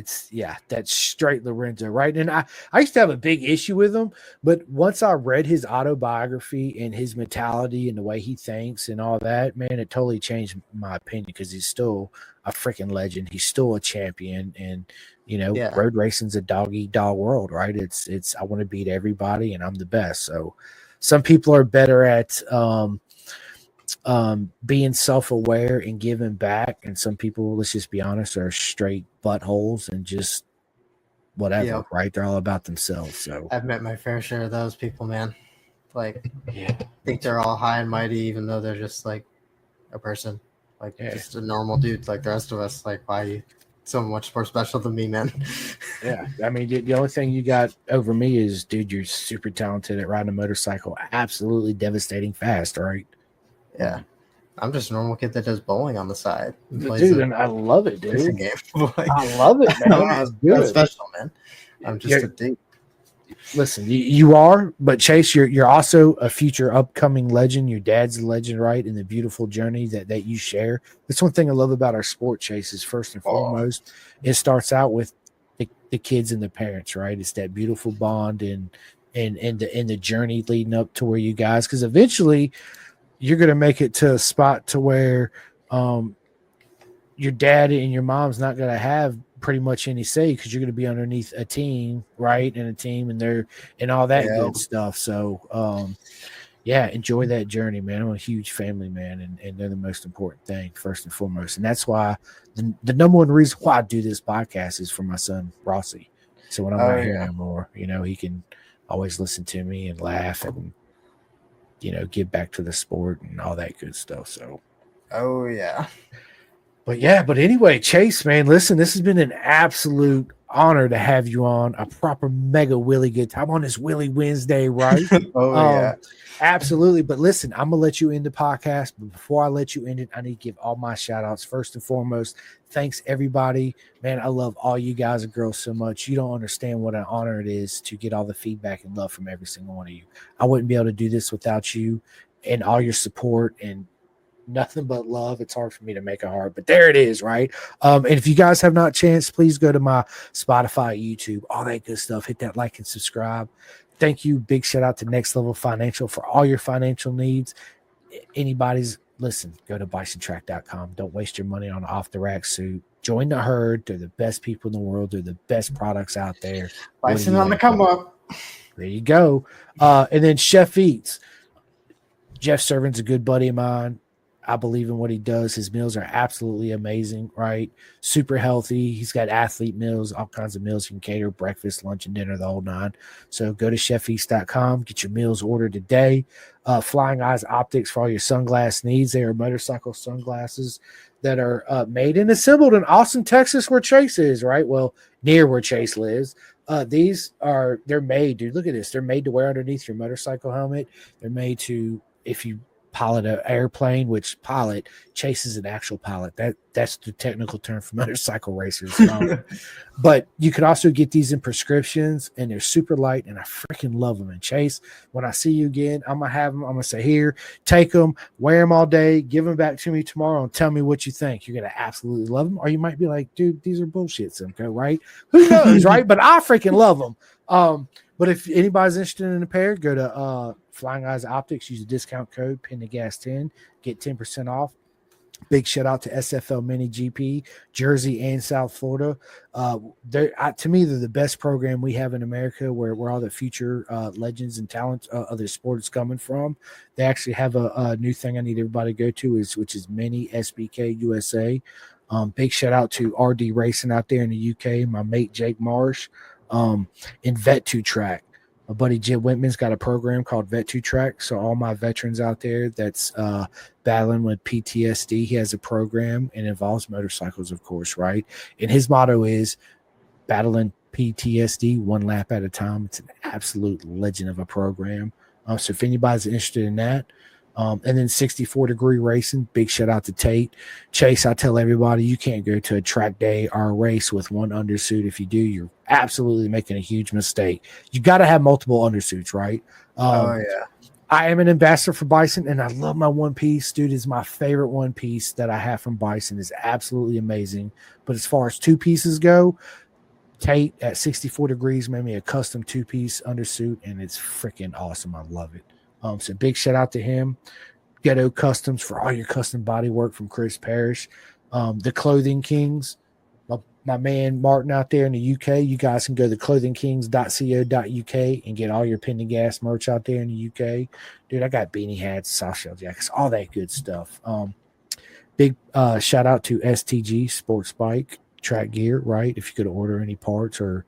that's straight Lorenzo, right? And I used to have a big issue with him, but once I read his autobiography and his mentality and the way he thinks and all that, man, it totally changed my opinion because he's still a freaking legend. He's still a champion, and road racing's a dog eat dog world, right? It's I want to beat everybody and I'm the best. So some people are better at being self-aware and giving back, and some people, let's just be honest, are straight buttholes and just whatever, right? They're all about themselves. So I've met my fair share of those people, man. Like, think they're all high and mighty, even though they're just like a person, like just a normal dude like the rest of us. Like, why are you so much more special than me, man? Yeah, I mean, the only thing you got over me is, dude, you're super talented at riding a motorcycle, absolutely devastating fast, right? Yeah, I'm just a normal kid that does bowling on the side. Dude, and I love it, dude. Game. I love it, man. That's special, man. I'm just a dude. Listen, you are, but Chase, you're also a future upcoming legend. Your dad's a legend, right? In the beautiful journey that you share. That's one thing I love about our sport, Chase, is first and foremost, it starts out with the kids and the parents, right? It's that beautiful bond and the journey leading up to where you guys, because eventually you're going to make it to a spot to where your dad and your mom's not going to have pretty much any say because you're going to be underneath a team, right? And a team and all that good stuff. So, enjoy that journey, man. I'm a huge family man, and they're the most important thing, first and foremost. And that's why the number one reason why I do this podcast is for my son, Rossi. So when I'm not here anymore, he can always listen to me and laugh and, give back to the sport and all that good stuff. So, but anyway, Chase, man, listen, this has been an absolute honor to have you on a proper mega Willie good time on this Willie Wednesday, right? Absolutely. But listen, I'm gonna let you end the podcast, but before I let you end it, I need to give all my shout outs. First and foremost, thanks everybody, man. I love all you guys and girls so much. You don't understand what an honor it is to get all the feedback and love from every single one of you. I wouldn't be able to do this without you and all your support and nothing but love. It's hard for me to make a heart, but there it is, right? And if you guys have not chance, please go to my Spotify, YouTube, all that good stuff. Hit that like and subscribe. Thank you. Big shout out to Next Level Financial for all your financial needs. Listen, go to bisontrack.com. Don't waste your money on an off the rack suit. Join the herd. They're the best people in the world. They're the best products out there. Bison on the come up. There you go. And then Chef Eats. Jeff Servin's a good buddy of mine. I believe in what he does. His meals are absolutely amazing, right? Super healthy. He's got athlete meals, all kinds of meals you can cater, breakfast, lunch, and dinner, the whole nine. So go to chefeast.com, get your meals ordered today. Flying Eyes Optics for all your sunglass needs. They are motorcycle sunglasses that are made and assembled in Austin, Texas, where Chase is, right? Well, near where Chase lives. They're made, dude. Look at this. They're made to wear underneath your motorcycle helmet. They're made to, if you pilot an airplane, which pilot, Chase is an actual pilot. That's the technical term for motorcycle racers. But you can also get these in prescriptions, and they're super light, and I freaking love them. And Chase, when I see you again, I'm going to have them. I'm going to say, here, take them, wear them all day, give them back to me tomorrow, and tell me what you think. You're going to absolutely love them. Or you might be like, dude, these are bullshit, Simcoe, right? Who knows, right? But I freaking love them. But if anybody's interested in a pair, go to Flying Eyes Optics. Use the discount code PINTHEGAS10. Get 10% off. Big shout out to SFL Mini GP, Jersey and South Florida. To me, they're the best program we have in America, where all the future legends and talents of the sport is coming from. They actually have a new thing I need everybody to go to, which is Mini SBK USA. Big shout out to RD Racing out there in the UK. My mate Jake Marsh. In Vet2 Track. My buddy Jim Whitman's got a program called Vet2 Track. So all my veterans out there that's battling with PTSD, he has a program and involves motorcycles, of course, right? And his motto is battling PTSD one lap at a time. It's an absolute legend of a program. So if anybody's interested in that, and then 64 Degree Racing, big shout out to Tate. Chase, I tell everybody, you can't go to a track day or a race with one undersuit. If you do, you're absolutely making a huge mistake. You got to have multiple undersuits, right? I I am an ambassador for Bison, and I love my One Piece, dude. Is my favorite One Piece that I have from Bison. Is absolutely amazing. But as far as two pieces go, Tate at 64 degrees made me a custom two-piece undersuit, and it's freaking awesome. I love it. So big shout out to him. Ghetto Customs for all your custom body work from Chris Parrish. The Clothing Kings, my man Martin out there in the UK. You guys can go to clothingkings.co.uk and get all your Pendergast merch out there in the UK. Dude, I got beanie hats, soft shell jackets, all that good stuff. Big shout out to STG Sports Bike Track Gear, right? If you could order any parts or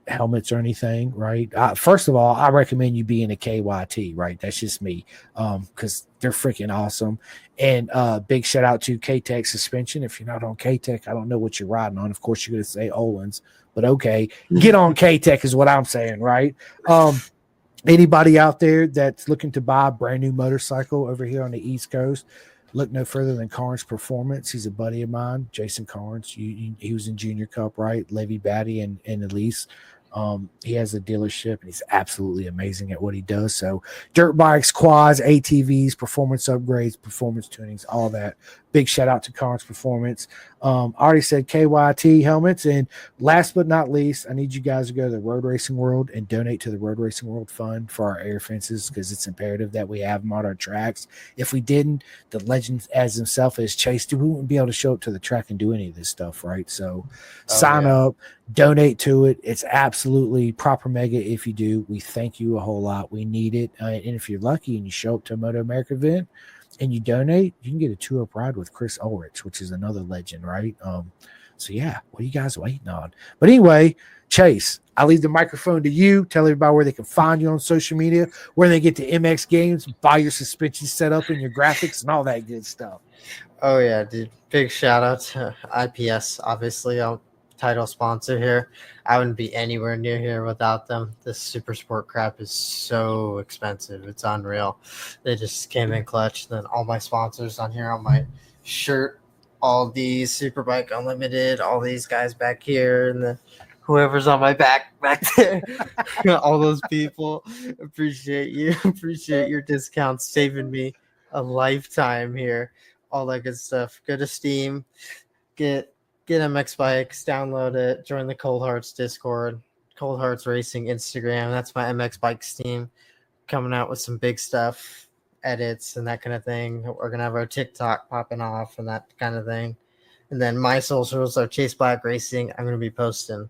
helmets or anything, right? First of all, I recommend you be in a KYT, right? That's just me, because they're freaking awesome. And big shout out to K-Tech Suspension. If you're not on K-Tech, I don't know what you're riding on. Of course, you're going to say Olin's, but okay, get on K-Tech is what I'm saying, right? Anybody out there that's looking to buy a brand new motorcycle over here on the East Coast, look no further than Carnes Performance. He's a buddy of mine, Jason Carnes. He was in Junior Cup, right? Levy Batty and Elise. He has a dealership, and he's absolutely amazing at what he does. So dirt bikes, quads, ATVs, performance upgrades, performance tunings, all that. Big shout out to Carnes Performance. I already said KYT helmets. And last but not least, I need you guys to go to the Road Racing World and donate to the Road Racing World Fund for our air fences, because it's imperative that we have them on our tracks. If we didn't, the legend as himself as Chase, we wouldn't be able to show up to the track and do any of this stuff, right? So sign up, donate to it. It's absolutely proper mega if you do. We thank you a whole lot. We need it. And if you're lucky and you show up to a Moto America event and you donate, you can get a 2-up ride with Chris Ulrich, which is another legend, right? So yeah, what are you guys waiting on? But anyway, Chase, I leave the microphone to you. Tell everybody where they can find you on social media, where they get to MX Games, buy your suspension setup and your graphics and all that good stuff. Oh yeah, dude. Big shout out to IPS, obviously, our title sponsor here. I wouldn't be anywhere near here without them. This super sport crap is so expensive. It's unreal. They just came in clutch. Then all my sponsors on here on my shirt, all these Superbike Unlimited, all these guys back here, and the whoever's on my back there, all those people. Appreciate you. Appreciate your discounts, saving me a lifetime here. All that good stuff. Go to Steam, get MX Bikes, download it, join the Cold Hearts Discord, Cold Hearts Racing Instagram. That's my MX Bikes team, coming out with some big stuff, edits and that kind of thing. We're gonna have our TikTok popping off and that kind of thing. And then my socials are Chase Black Racing. I'm gonna be posting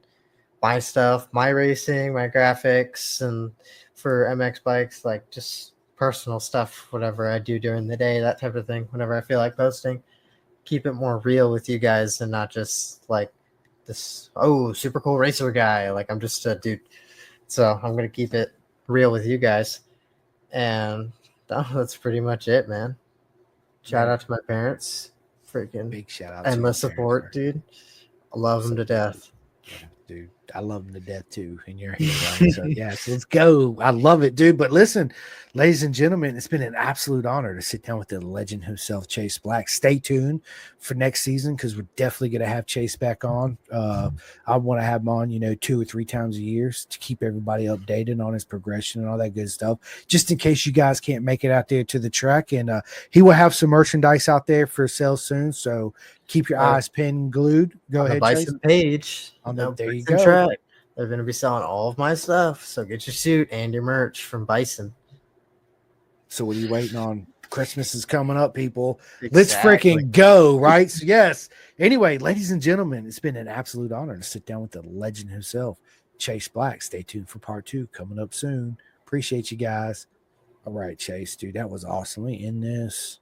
my stuff, my racing, my graphics, and for MX Bikes, like just personal stuff, whatever I do during the day, that type of thing, whenever I feel like posting. Keep it more real with you guys and not just like this, super cool racer guy. Like I'm just a dude. So I'm going to keep it real with you guys. And that's pretty much it, man. Shout out to my parents. Freaking big shout out. Endless support, dude. I love them to death. Yeah, dude, I love them to death too. And you're here, right? So yes, let's go. I love it, dude. But listen, ladies and gentlemen, it's been an absolute honor to sit down with the legend himself, Chase Black. Stay tuned for next season, because we're definitely going to have Chase back on. I want to have him on, 2 or 3 times a year to keep everybody updated on his progression and all that good stuff, just in case you guys can't make it out there to the track. And he will have some merchandise out there for sale soon, so keep your eyes pinned glued. Go ahead, Bison Chase. Page. There you go. Track. They're going to be selling all of my stuff, so get your suit and your merch from Bison. So what are you waiting on? Christmas is coming up, people. Exactly. Let's freaking go, right? So yes. Anyway, ladies and gentlemen, it's been an absolute honor to sit down with the legend himself, Chase Black. Stay tuned for part 2 coming up soon. Appreciate you guys. All right, Chase, dude, that was awesome. Let me end this.